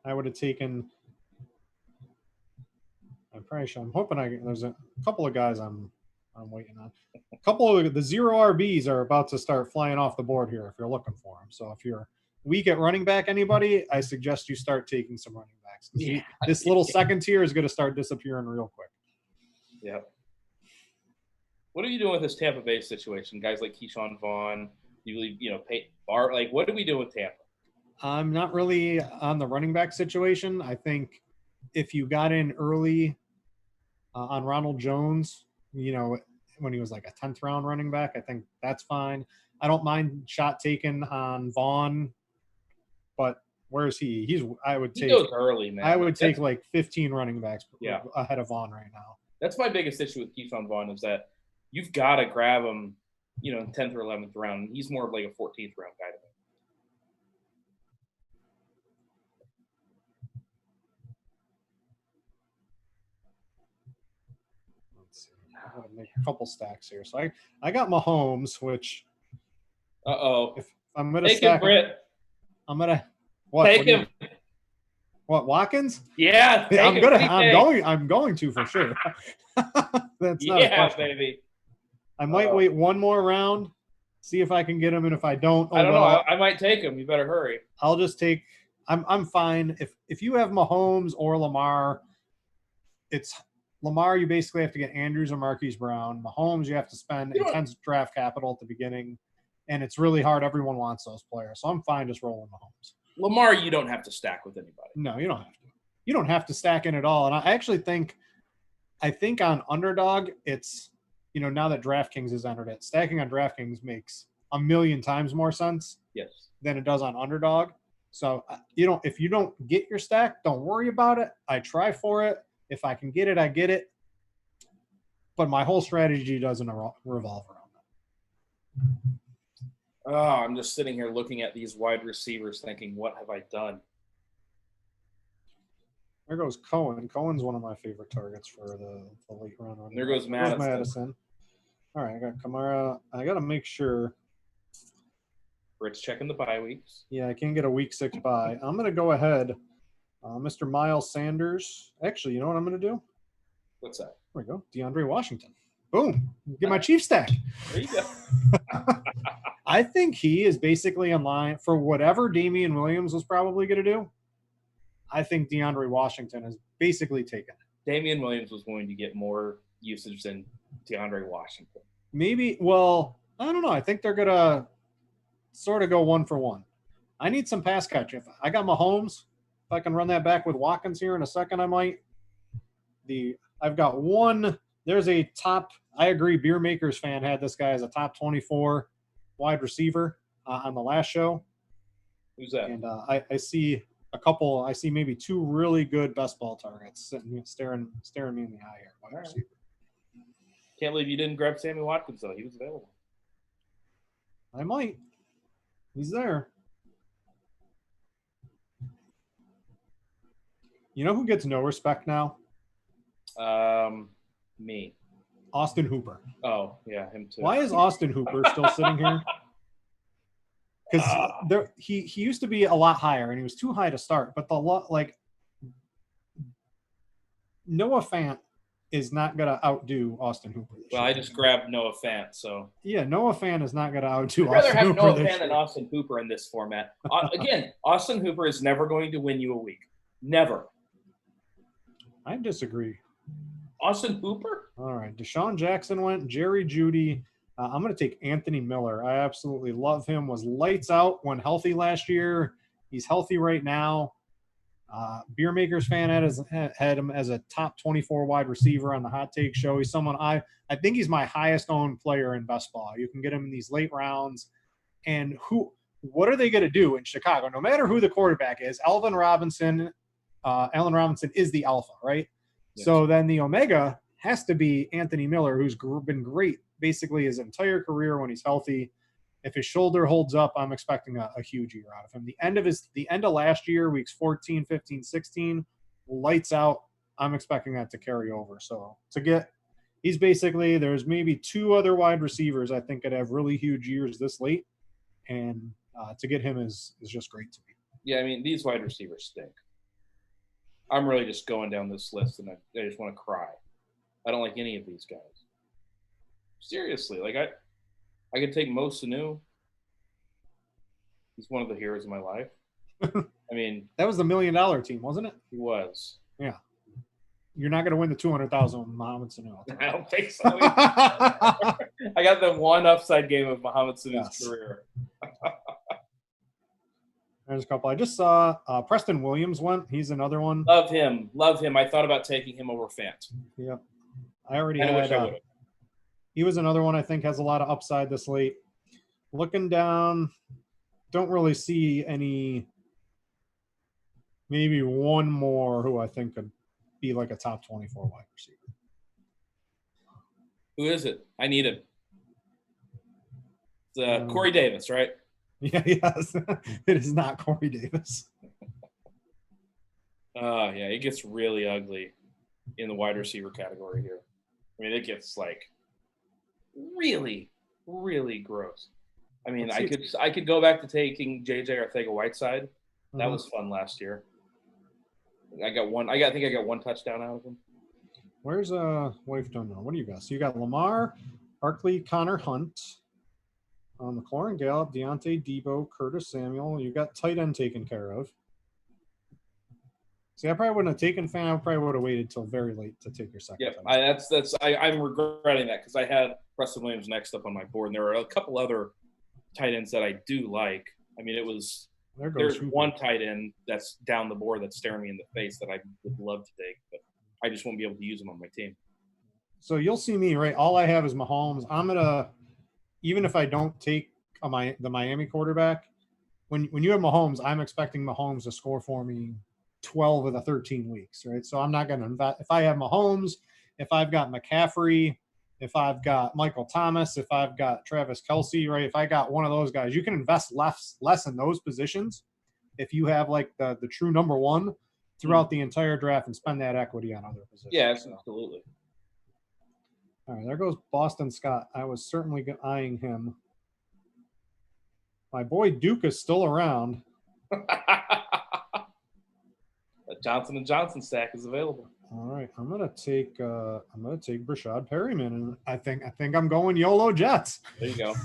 I would have taken. I'm hoping there's a couple of guys I'm waiting on. A couple of the 0 RBs are about to start flying off the board here if you're looking for them. So if you're weak at running back anybody, I suggest you start taking some running backs. Yeah. This little second tier is going to start disappearing real quick. Yeah. What are you doing with this Tampa Bay situation? Guys like Keyshawn Vaughn, what do we do with Tampa? I'm not really on the running back situation. I think if you got in early on Ronald Jones, when he was like a 10th round running back, I think that's fine. I don't mind shot taken on Vaughn, but where is he? He goes early, man. I would take like 15 running backs ahead of Vaughn right now. That's my biggest issue with Keyshawn Vaughn is that you've got to grab him, in 10th or 11th round. He's more of like a 14th round guy to me. I gotta make a couple stacks here. So I got Mahomes, which if I'm gonna take him, Britt. I'm gonna take him. What, Watkins? Yeah, I'm going to for sure. That's not a question. Baby. I might wait one more round, see if I can get him, and if I don't, I don't know. I might take him. You better hurry. I'll just take. I'm fine if you have Mahomes or Lamar. It's Lamar, you basically have to get Andrews or Marquise Brown. Mahomes, you have to spend intense draft capital at the beginning, and it's really hard. Everyone wants those players, so I'm fine just rolling Mahomes. Lamar, you don't have to stack with anybody. No, you don't have to. You don't have to stack in at all. And I actually think on Underdog, it's, now that DraftKings has entered it, stacking on DraftKings makes a million times more sense than it does on Underdog. So, if you don't get your stack, don't worry about it. I try for it. If I can get it, I get it. But my whole strategy doesn't revolve around that. Oh, I'm just sitting here looking at these wide receivers thinking, what have I done? There goes Cohen. Cohen's one of my favorite targets for the late round. There goes Madison. All right, I got Kamara. I got to make sure. Britt's checking the bye weeks. Yeah, I can't get a week 6 bye. I'm going to go ahead. Mr. Miles Sanders. Actually, you know what I'm going to do? What's that? There we go. DeAndre Washington. Boom. Get my Chiefs stack. There you go. I think he is basically in line for whatever Damian Williams was probably going to do. I think DeAndre Washington is basically taken it. Damian Williams was going to get more usage than DeAndre Washington. Maybe. Well, I don't know. I think they're going to sort of go 1 for 1. I need some pass catch. If I got Mahomes, if I can run that back with Watkins here in a second, I might. I've got one. There's a top. I agree. Beer Makers fan had this guy as a top 24 wide receiver on the last show. Who's that? And I see a couple. I see maybe 2 really good best ball targets sitting staring me in the eye here. Wide receiver. Can't believe you didn't grab Sammy Watkins though. He was available. I might. He's there. You know who gets no respect now? Me. Austin Hooper. Oh, yeah, him too. Why is Austin Hooper still sitting here? because he used to be a lot higher, and he was too high to start. But Noah Fant is not going to outdo Austin Hooper. Well, I just grabbed Noah Fant, so yeah, Noah Fant is not going to outdo. I'd rather have Noah Fant than Austin Hooper in this format. Again, Austin Hooper is never going to win you a week. Never. I disagree. Austin Hooper? All right. Deshaun Jackson went. Jerry Jeudy. I'm going to take Anthony Miller. I absolutely love him. Was lights out when healthy last year. He's healthy right now. Beer Makers fan had him as a top 24 wide receiver on the Hot Take Show. He's someone I think he's my highest owned player in best ball. You can get him in these late rounds. And what are they going to do in Chicago? No matter who the quarterback is, Allen Robinson is the alpha, right? Yes. So then the Omega has to be Anthony Miller, who's been great basically his entire career when he's healthy. If his shoulder holds up, I'm expecting a huge year out of him. The end of last year, weeks 14, 15, 16, lights out. I'm expecting that to carry over. So he's basically, there's maybe two other wide receivers I think could have really huge years this late. And to get him is just great to me. Yeah, I mean, these wide receivers stink. I'm really just going down this list, and I just want to cry. I don't like any of these guys. Seriously, like I could take Mo Sanu. He's one of the heroes of my life. I mean, that was the $1 million team, wasn't it? He was. Yeah. You're not going to win the 200,000 with Mohamed Sanu. I don't think so. I got the one upside game of Mohamed Sanu's career. There's a couple. I just saw Preston Williams went. He's another one. Love him. I thought about taking him over Fant. Yep. I wish I would have. He was another one I think has a lot of upside this late. Looking down, don't really see any. Maybe one more who I think could be like a top 24 wide receiver. Who is it? I need him. It's Corey Davis, right? Yeah, yes. It is not Corey Davis. Yeah, it gets really ugly in the wide receiver category here. I mean, it gets like really, really gross. I mean, I could go back to taking JJ Arcega-Whiteside. That was fun last year. I think I got one touchdown out of him. Where's wife don't know. What do you got? So you got Lamar, Barkley, Connor Hunt, McLaurin Gallup, Deontay Debo, Curtis Samuel. You got tight end taken care of. See, I probably wouldn't have taken Fant. I probably would have waited till very late to take your second. Yeah, I'm regretting that because I had Preston Williams next up on my board, and there are a couple other tight ends that I do like. I mean, there's one tight end that's down the board that's staring me in the face that I would love to take, but I just won't be able to use him on my team. So you'll see me, right? All I have is Mahomes. I'm gonna, even if I don't take the Miami quarterback, when you have Mahomes, I'm expecting Mahomes to score for me 12 of the 13 weeks, right? So I'm not going to invest. If I have Mahomes, if I've got McCaffrey, if I've got Michael Thomas, if I've got Travis Kelce, right? If I got one of those guys, you can invest less in those positions if you have like the true number one throughout the entire draft and spend that equity on other positions. Yeah, absolutely. All right, there goes Boston Scott. I was certainly eyeing him. My boy Duke is still around. Johnson & Johnson stack is available. All right, I'm gonna take Brashad Perryman, and I think I'm going YOLO Jets. There you go.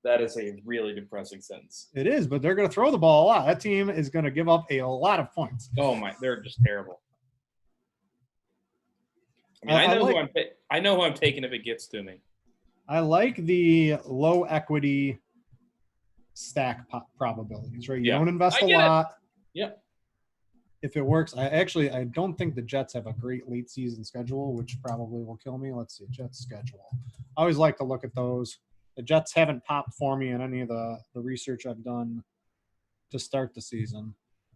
That is a really depressing sentence. It is, but they're gonna throw the ball a lot. That team is gonna give up a lot of points. Oh my, they're just terrible. I mean, I know who I'm taking if it gets to me. I like the low equity stack probabilities, right? You don't invest a lot. Yep. If it works, I don't think the Jets have a great late season schedule, which probably will kill me. Let's see, Jets schedule. I always like to look at those. The Jets haven't popped for me in any of the research I've done to start the season.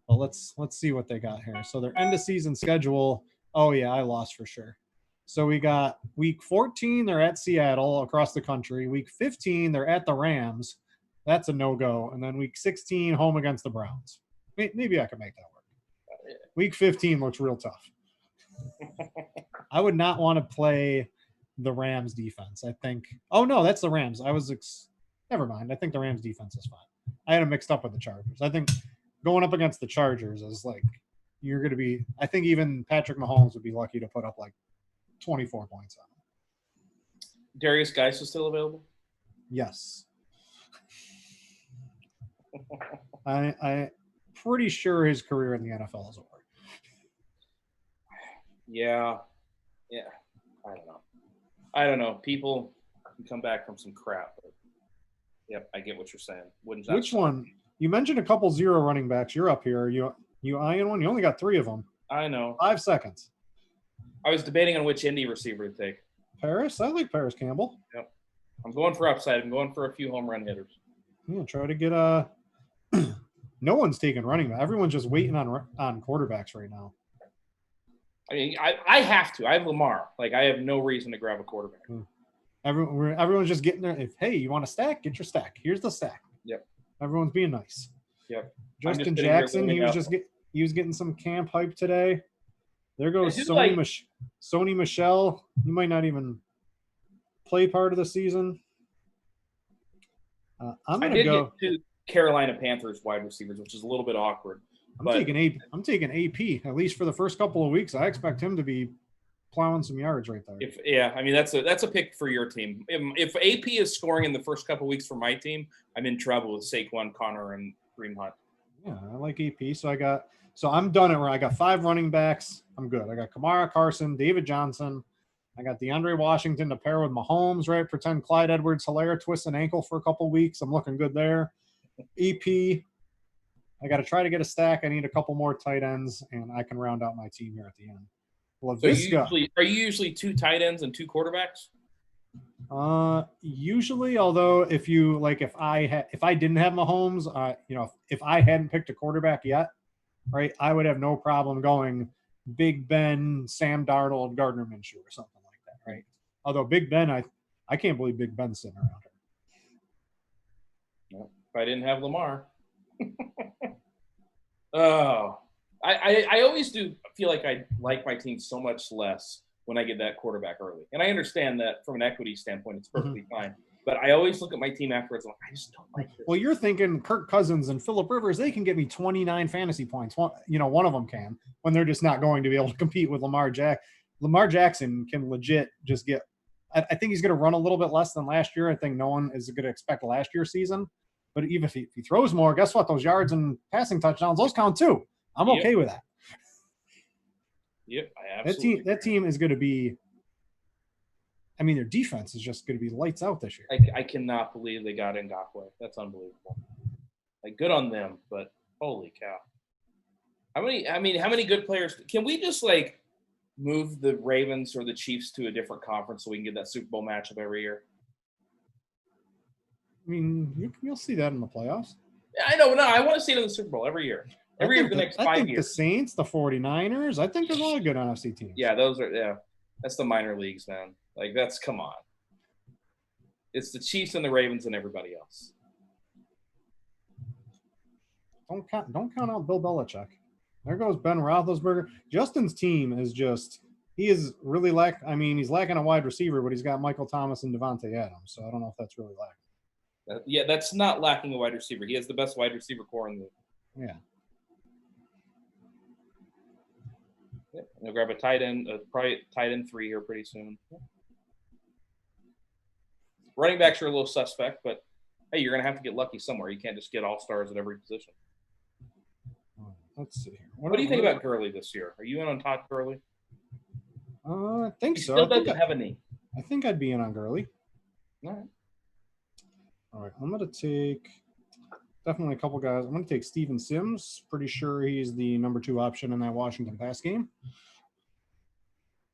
But let's see what they got here. So their end of season schedule. Oh yeah, I lost for sure. So we got week 14, they're at Seattle across the country. Week 15, they're at the Rams. That's a no-go. And then week 16, home against the Browns. Maybe I can make that work. Week 15 looks real tough. I would not want to play the Rams defense, I think. Oh, no, that's the Rams. Never mind. I think the Rams defense is fine. I had it mixed up with the Chargers. I think going up against the Chargers is like you're going to be. I think even Patrick Mahomes would be lucky to put up like 24 points on him. Darius Geis is still available? Yes. I pretty sure his career in the NFL is over. Yeah. I don't know. People can come back from some crap. But yep, I get what you're saying. Which one? You mentioned a couple 0 running backs. You're up here. You eyeing one? You only got 3 of them. I know. 5 seconds. I was debating on which Indy receiver to take. Paris? I like Paris Campbell. Yep. I'm going for upside. I'm going for a few home run hitters. Yeah, try to get no one's taking running back. Everyone's just waiting on quarterbacks right now. I mean, I have to. I have Lamar. Like, I have no reason to grab a quarterback. Everyone's just getting there. Hey, you want a stack? Get your stack. Here's the stack. Yep. Everyone's being nice. Yep. Justin Jackson, he was getting some camp hype today. There goes Sony Michel. He might not even play part of the season. I'm going to go get 2 Carolina Panthers wide receivers, which is a little bit awkward. I'm taking AP at least for the first couple of weeks. I expect him to be plowing some yards right there. I mean that's a pick for your team. If AP is scoring in the first couple of weeks for my team, I'm in trouble with Saquon, Connor, and Kareem Hunt. Yeah, I like AP. So I'm done it where I got 5 running backs. I'm good. I got Kamara Carson, David Johnson. I got DeAndre Washington to pair with Mahomes, right? Pretend Clyde Edwards-Helaire twists an ankle for a couple weeks. I'm looking good there. EP. I got to try to get a stack. I need a couple more tight ends, and I can round out my team here at the end. Well, so are you usually 2 tight ends and 2 quarterbacks? Usually, although if I didn't have Mahomes, if I hadn't picked a quarterback yet, right, I would have no problem going Big Ben, Sam Darnold, Gardner Minshew, or something like that, right? Although Big Ben, I can't believe Big Ben's sitting around here. Well, if I didn't have Lamar. Oh, I always do feel like I like my team so much less when I get that quarterback early. And I understand that from an equity standpoint, it's perfectly fine. But I always look at my team afterwards and I'm like, I just don't like this. Well, you're thinking Kirk Cousins and Phillip Rivers, they can get me 29 fantasy points. One of them can, when they're just not going to be able to compete with Lamar Jackson. Lamar Jackson can legit just get – I think he's going to run a little bit less than last year. I think no one is going to expect last year's season. But even if he throws more, guess what? Those yards and passing touchdowns, those count too. I'm okay with that. Yep, I absolutely that team is going to be – I mean, their defense is just going to be lights out this year. I cannot believe they got Ngakoue. That's unbelievable. Like, good on them, but holy cow. How many good players – can we just, like, move the Ravens or the Chiefs to a different conference so we can get that Super Bowl matchup every year? I mean, you'll see that in the playoffs. I know. No, I want to see it in the Super Bowl every year. Every year for the next 5 years. I think the Saints, the 49ers, I think there's a lot of good NFC teams. Yeah, that's the minor leagues, man. Like, come on. It's the Chiefs and the Ravens and everybody else. Don't count out Bill Belichick. There goes Ben Roethlisberger. Justin's team is just – he is really he's lacking a wide receiver, but he's got Michael Thomas and Devontae Adams, so I don't know if that's really lacking. That's not lacking a wide receiver. He has the best wide receiver core in the – Yeah. Yep. I'll grab a tight end, probably tight end 3 here pretty soon. Running backs are a little suspect, but hey, you're going to have to get lucky somewhere. You can't just get all-stars at every position. Let's see here. What do you think about Gurley this year? Are you in on Todd Gurley? I think so. He still doesn't have a knee. I think I'd be in on Gurley. All right. I'm going to take definitely a couple guys. I'm going to take Steven Sims. Pretty sure he's the number 2 option in that Washington pass game.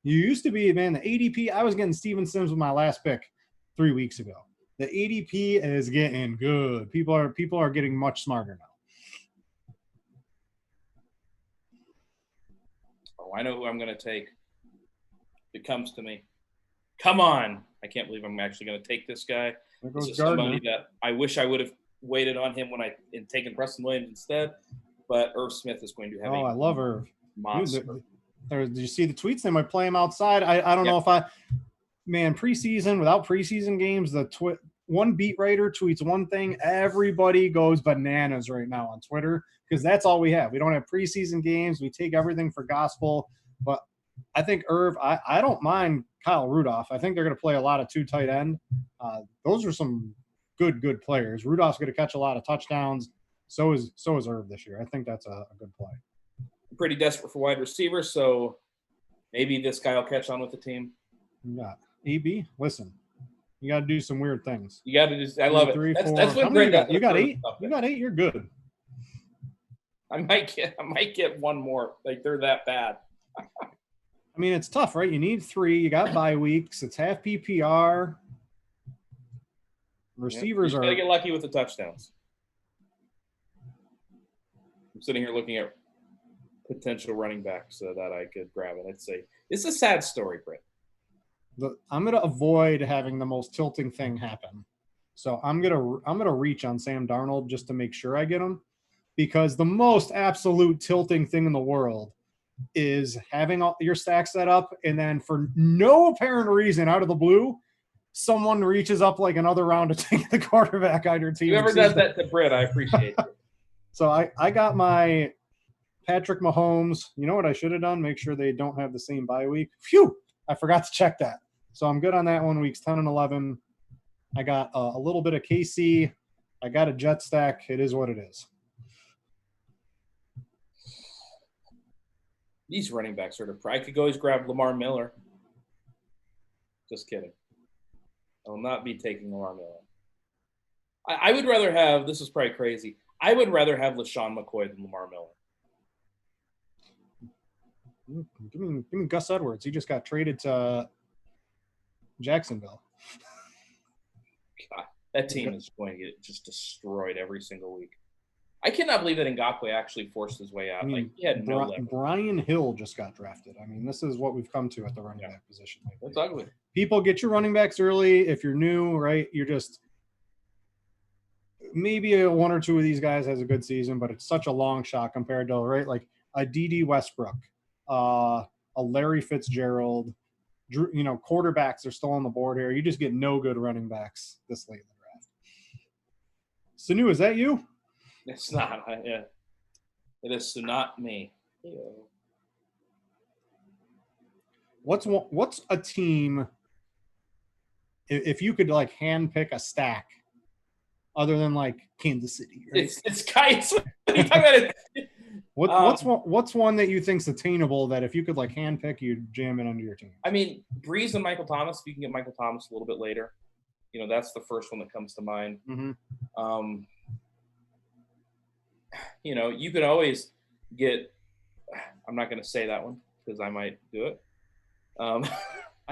You used to be, man, the ADP. I was getting Steven Sims with my last pick 3 weeks ago. The ADP is getting good. People are getting much smarter now. Oh, I know who I'm going to take. It comes to me. Come on. I can't believe I'm actually going to take this guy. There goes this is somebody that I wish I would have waited on him when taken Preston Williams instead. But Irv Smith is going to have I love Irv. Monster. Did you see the tweets? They might play him outside. I don't know if preseason, without preseason games, one beat writer tweets one thing, everybody goes bananas right now on Twitter because that's all we have. We don't have preseason games. We take everything for gospel. But I think Irv, I don't mind Kyle Rudolph. I think they're going to play a lot of two tight end. Those are some good players. Rudolph's going to catch a lot of touchdowns. So is Irv this year. I think that's a good play. I'm pretty desperate for wide receivers, so maybe this guy will catch on with the team. You got AB. Listen, you got to do some weird things. You got to just. I love it. 3, That's 4. what Brent does. You got 8. You got 8. You're good. I might get one more. Like they're that bad. I mean, it's tough, right? You need 3. You got bye weeks. It's half PPR. Receivers are. You got to get lucky with the touchdowns. I'm sitting here looking at potential running backs that I could grab, and I'd say it's a sad story, Brett. I'm going to avoid having the most tilting thing happen. So I'm gonna reach on Sam Darnold just to make sure I get him, because the most absolute tilting thing in the world is having all your stacks set up, and then for no apparent reason, out of the blue, someone reaches up like another round to take the quarterback on your team. Whoever does that to Britt, I appreciate it. So I got my Patrick Mahomes. You know what I should have done? Make sure they don't have the same bye week. Phew! I forgot to check that. So I'm good on that one, weeks 10 and 11. I got a little bit of KC. I got a jet stack. It is what it is. These running backs are I could always grab Lamar Miller. Just kidding. I will not be taking Lamar Miller. I would rather have, this is probably crazy, I would rather have LaShawn McCoy than Lamar Miller. Give me Gus Edwards. He just got traded to Jacksonville. God, that team is going to get just destroyed every single week. I cannot believe that Ngakoue actually forced his way out. I mean, like he had no leverage. Brian Hill just got drafted. I mean, this is what we've come to at the running back position. That's ugly. People get your running backs early. If you're new, right, you're just maybe one or two of these guys has a good season, but it's such a long shot compared to, right, like a D.D. Westbrook, a Larry Fitzgerald. Quarterbacks are still on the board here. You just get no good running backs this late in the draft. Sanu, is that you? It's not. Yeah. It is not me. Yeah. What's a team, if you could like hand pick a stack other than like Kansas City, right? It's Kites. What are you talking about? What's one that you think's attainable that if you could like hand pick, you'd jam it under your team? I mean, Breeze and Michael Thomas. If you can get Michael Thomas a little bit later, that's the first one that comes to mind. Mm-hmm. You could always get. I'm not going to say that one because I might do it. I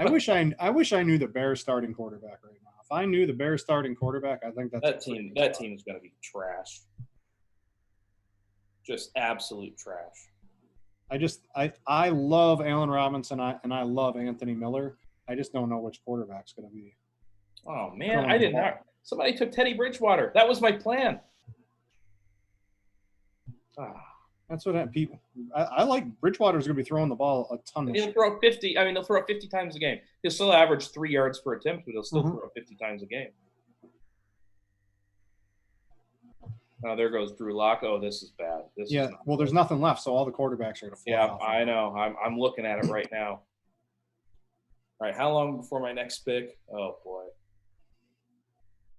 wish I knew the Bears starting quarterback right now. If I knew the Bears starting quarterback, I think that team is going to be trash. Just absolute trash. I love Allen Robinson and I love Anthony Miller. I just don't know which quarterback's going to be. Oh man, I did not. Somebody took Teddy Bridgewater. That was my plan. That's what people. I like Bridgewater's going to be throwing the ball a ton. He'll throw 50. I mean, he'll throw 50 times a game. He'll still average 3 yards per attempt, but he'll still throw 50 times a game. Oh, there goes Drew Lock. Oh, this is bad. Well, there's nothing left, so all the quarterbacks are going to fly off. I know. I'm looking at it right now. All right, how long before my next pick? Oh boy,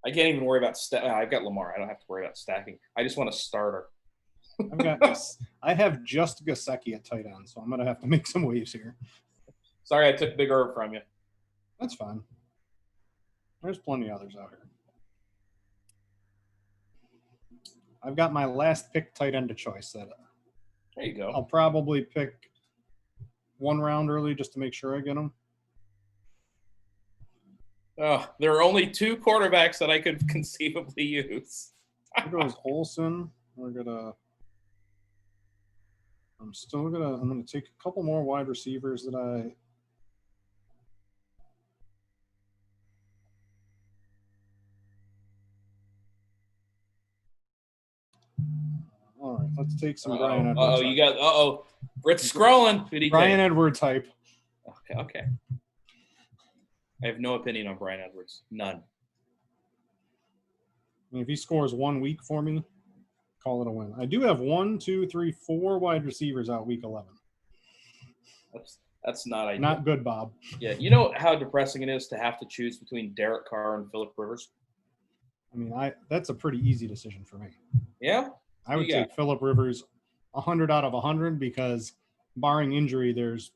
I can't even worry about I've got Lamar. I don't have to worry about stacking. I just want a starter. I have just Gesicki at tight end, so I'm going to have to make some waves here. Sorry, I took Big Herb from you. That's fine. There's plenty of others out here. I've got my last pick tight end of choice. There you go. I'll probably pick one round early just to make sure I get them. Oh, there are only 2 quarterbacks that I could conceivably use. There goes Olsen. I'm going to take a couple more wide receivers that I. All right, let's take some Brian Edwards. Britt's scrolling. Brian Edwards hype. Okay. I have no opinion on Brian Edwards. None. mean, if he scores 1 week for me, call it a win. I do have 1, 2, 3, 4 wide receivers out week 11. That's not ideal. Not good, Bob. Yeah, you know how depressing it is to have to choose between Derek Carr and Phillip Rivers? I mean, that's a pretty easy decision for me. Yeah? I would take Phillip Rivers 100 out of 100 because barring injury, there's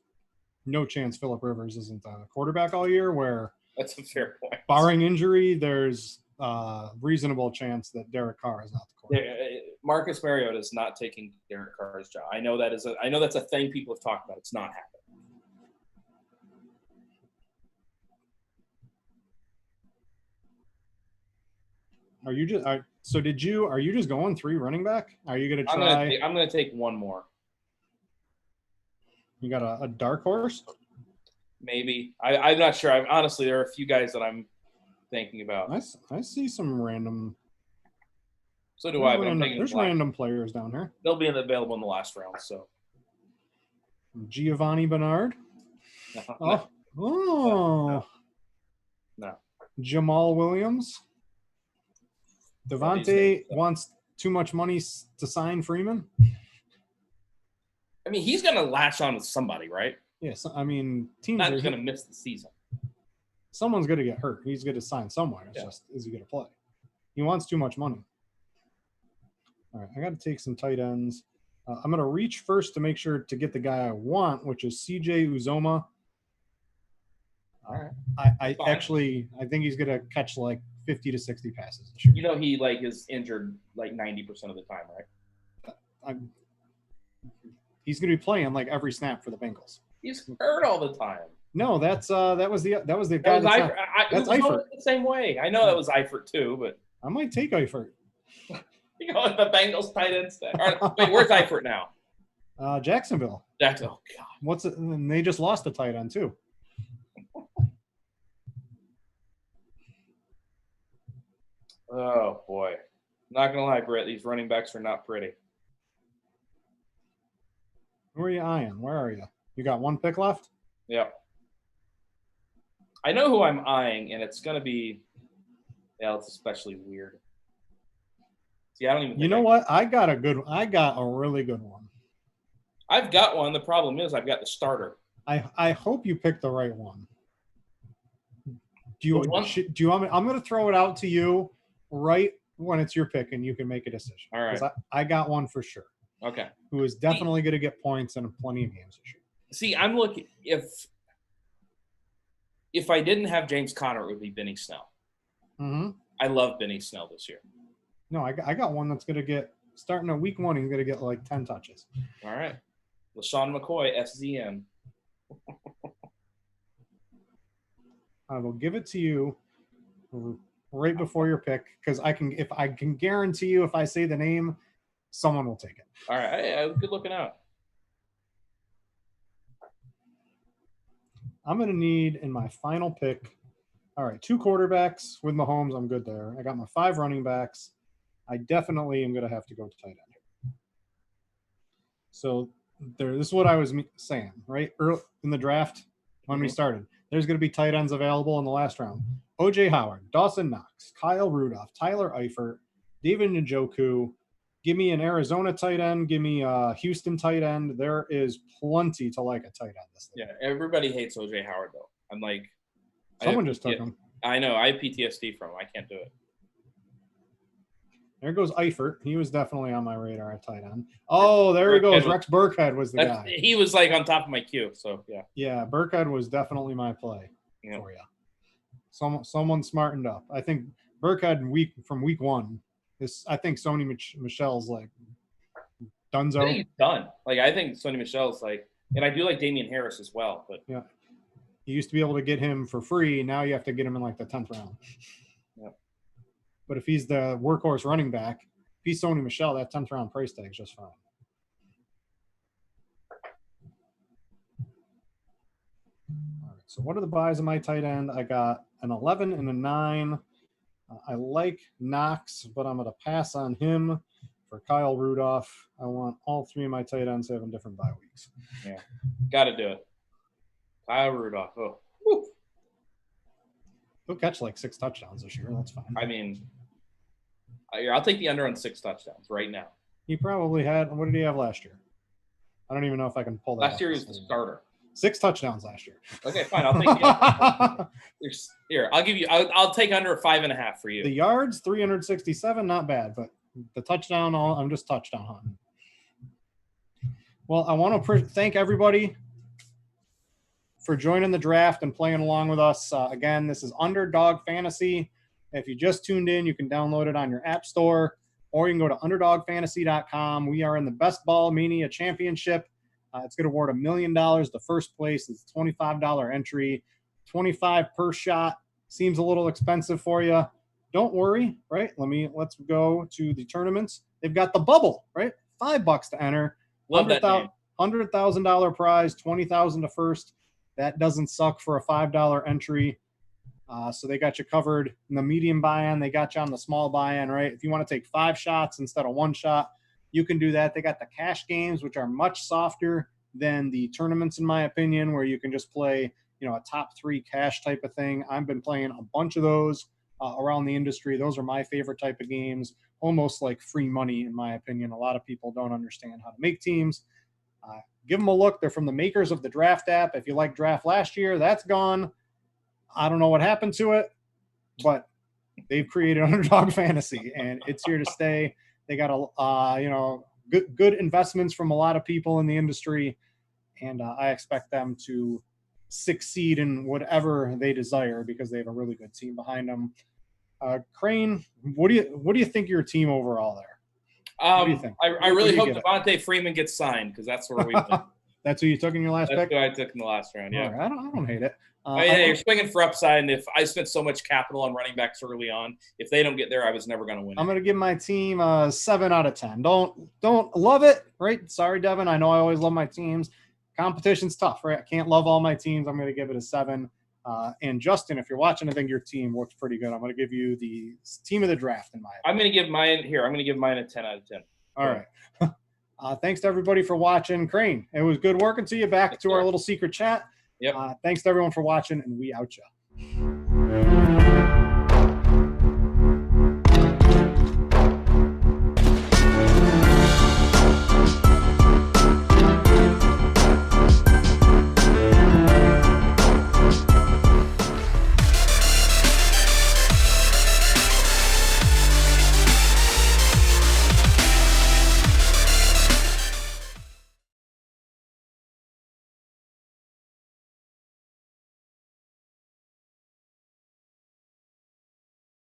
no chance Phillip Rivers isn't a quarterback all year, where that's a fair point. Barring injury, there's a reasonable chance that Derek Carr is not the quarterback. Marcus Mariota is not taking Derek Carr's job. I know that's a thing people have talked about. It's not happening. Are you just going 3 running back? Are you going to try? I'm going to take one more. You got a dark horse? Maybe. I'm not sure. Honestly, there are a few guys that I'm thinking about. I see some random. So do I. There's random players down here. They'll be available in the last round. So Giovanni Bernard. No. Jamal Williams. Devontae wants too much money to sign Freeman. I mean, he's going to latch on to somebody, right? Yes. I mean, teams are going to miss the season. Someone's going to get hurt. He's going to sign somewhere. It's just, is he going to play? He wants too much money. All right, I got to take some tight ends. I'm going to reach first to make sure to get the guy I want, which is CJ Uzoma. All right. I think he's going to catch like 50 to 60 passes this year. You know, he is injured like 90% of the time, right? He's going to be playing like every snap for the Bengals. He's hurt all the time. No, that was the guy. That's Eifert. The same way. I know that was Eifert too, but I might take Eifert. You know, the Bengals tight end stack. Wait, where's Eifert now? Jacksonville. Jacksonville. Oh, God. What's it? And they just lost a tight end too. Oh boy, not gonna lie, Brett. These running backs are not pretty. Who are you eyeing? Where are you? You got 1 pick left? Yeah. I know who I'm eyeing, and it's gonna be. Yeah, it's especially weird. See, I don't even. You know what? I got a really good one. I've got one. The problem is I've got the starter. I hope you pick the right one. Do you want me? I'm going to throw it out to you right when it's your pick, and you can make a decision. All right. Because I got one for sure. Okay. Who is definitely going to get points in plenty of games this year. See, I'm looking if I didn't have James Conner, it would be Benny Snell. Mm-hmm. I love Benny Snell this year. No, I got one that's going to get starting at week 1. He's going to get like 10 touches. All right. LaShawn McCoy, SZN. I will give it to you right before your pick because I can guarantee you if I say the name, someone will take it. All right, good looking out. I'm going to need in my final pick. All right, 2 quarterbacks with Mahomes. I'm good there. I got my 5 running backs. I definitely am going to have to go to tight end. So this is what I was saying, right? Early in the draft when we started. There's going to be tight ends available in the last round. O.J. Howard, Dawson Knox, Kyle Rudolph, Tyler Eifert, David Njoku. Give me an Arizona tight end. Give me a Houston tight end. There is plenty to like a tight end. Yeah, everybody hates O.J. Howard, though. I'm like – someone just took him. I know. I have PTSD from him. I can't do it. There goes Eifert. He was definitely on my radar at tight end. Oh, there he goes. Rex Burkhead was the guy. He was like on top of my queue. So yeah. Yeah, Burkhead was definitely my play for you. Someone smartened up. I think Burkhead from week 1. I think Sony Michel's like donezo. I think he's done. Like I think Sony Michel's like, and I do like Damian Harris as well. But yeah, you used to be able to get him for free. Now you have to get him in like the 10th round. Yeah. But if he's the workhorse running back, if he's Sony Michel, that 10th round price tag is just fine. All right, so what are the buys of my tight end? I got an 11 and a 9. I like Knox, but I'm going to pass on him for Kyle Rudolph. I want all 3 of my tight ends having different bye weeks. Yeah, got to do it. Kyle Rudolph. Oh, woo. He'll catch like 6 touchdowns this year. That's fine. I mean, Here, I'll take the under on 6 touchdowns right now. He probably had. What did he have last year? I don't even know if I can pull that. Last year he was the starter. 6 touchdowns last year. Okay, fine. I'll take the under. Here, I'll give you. I'll take under 5.5 for you. The yards, 367, not bad, but the touchdown, I'm just touchdown hunting. Well, I want to thank everybody for joining the draft and playing along with us. Again, this is Underdog Fantasy. If you just tuned in, you can download it on your app store, or you can go to underdogfantasy.com. We are in the Best Ball Mania Championship. It's going to award $1 million. The first place is $25 entry, 25 per shot. Seems a little expensive for you. Don't worry, right? Let's go to the tournaments. They've got the bubble, right? $5 to enter. Love that name. $100,000 prize, $20,000 to first. That doesn't suck for a $5 entry. So they got you covered in the medium buy-in. They got you on the small buy-in, right? If you want to take 5 shots instead of 1 shot, you can do that. They got the cash games, which are much softer than the tournaments, in my opinion, where you can just play, a top 3 cash type of thing. I've been playing a bunch of those around the industry. Those are my favorite type of games, almost like free money, in my opinion. A lot of people don't understand how to make teams. Give them a look. They're from the makers of the Draft app. If you like Draft last year, that's gone. I don't know what happened to it, but they've created Underdog Fantasy, and it's here to stay. They got good investments from a lot of people in the industry, and I expect them to succeed in whatever they desire because they have a really good team behind them. Crane, what do you think of your team overall there? What do you think? I really hope Devontae Freeman gets signed because that's where we've been. That's who you took in your last pick? That's who I took in the last round, yeah. Right, I don't hate it. You're swinging for upside, and if I spent so much capital on running backs early on, if they don't get there, I was never going to win. I'm going to give my team a 7 out of 10. Don't love it, right? Sorry, Devin. I know I always love my teams. Competition's tough, right? I can't love all my teams. I'm going to give it a 7. And Justin, if you're watching, I think your team looks pretty good. I'm going to give you the team of the draft in my opinion. I'm going to give mine a 10 out of 10. All right. Thanks to everybody for watching. Crane, it was good working to you. Back to our little secret chat. Yep. Thanks to everyone for watching, and we out ya.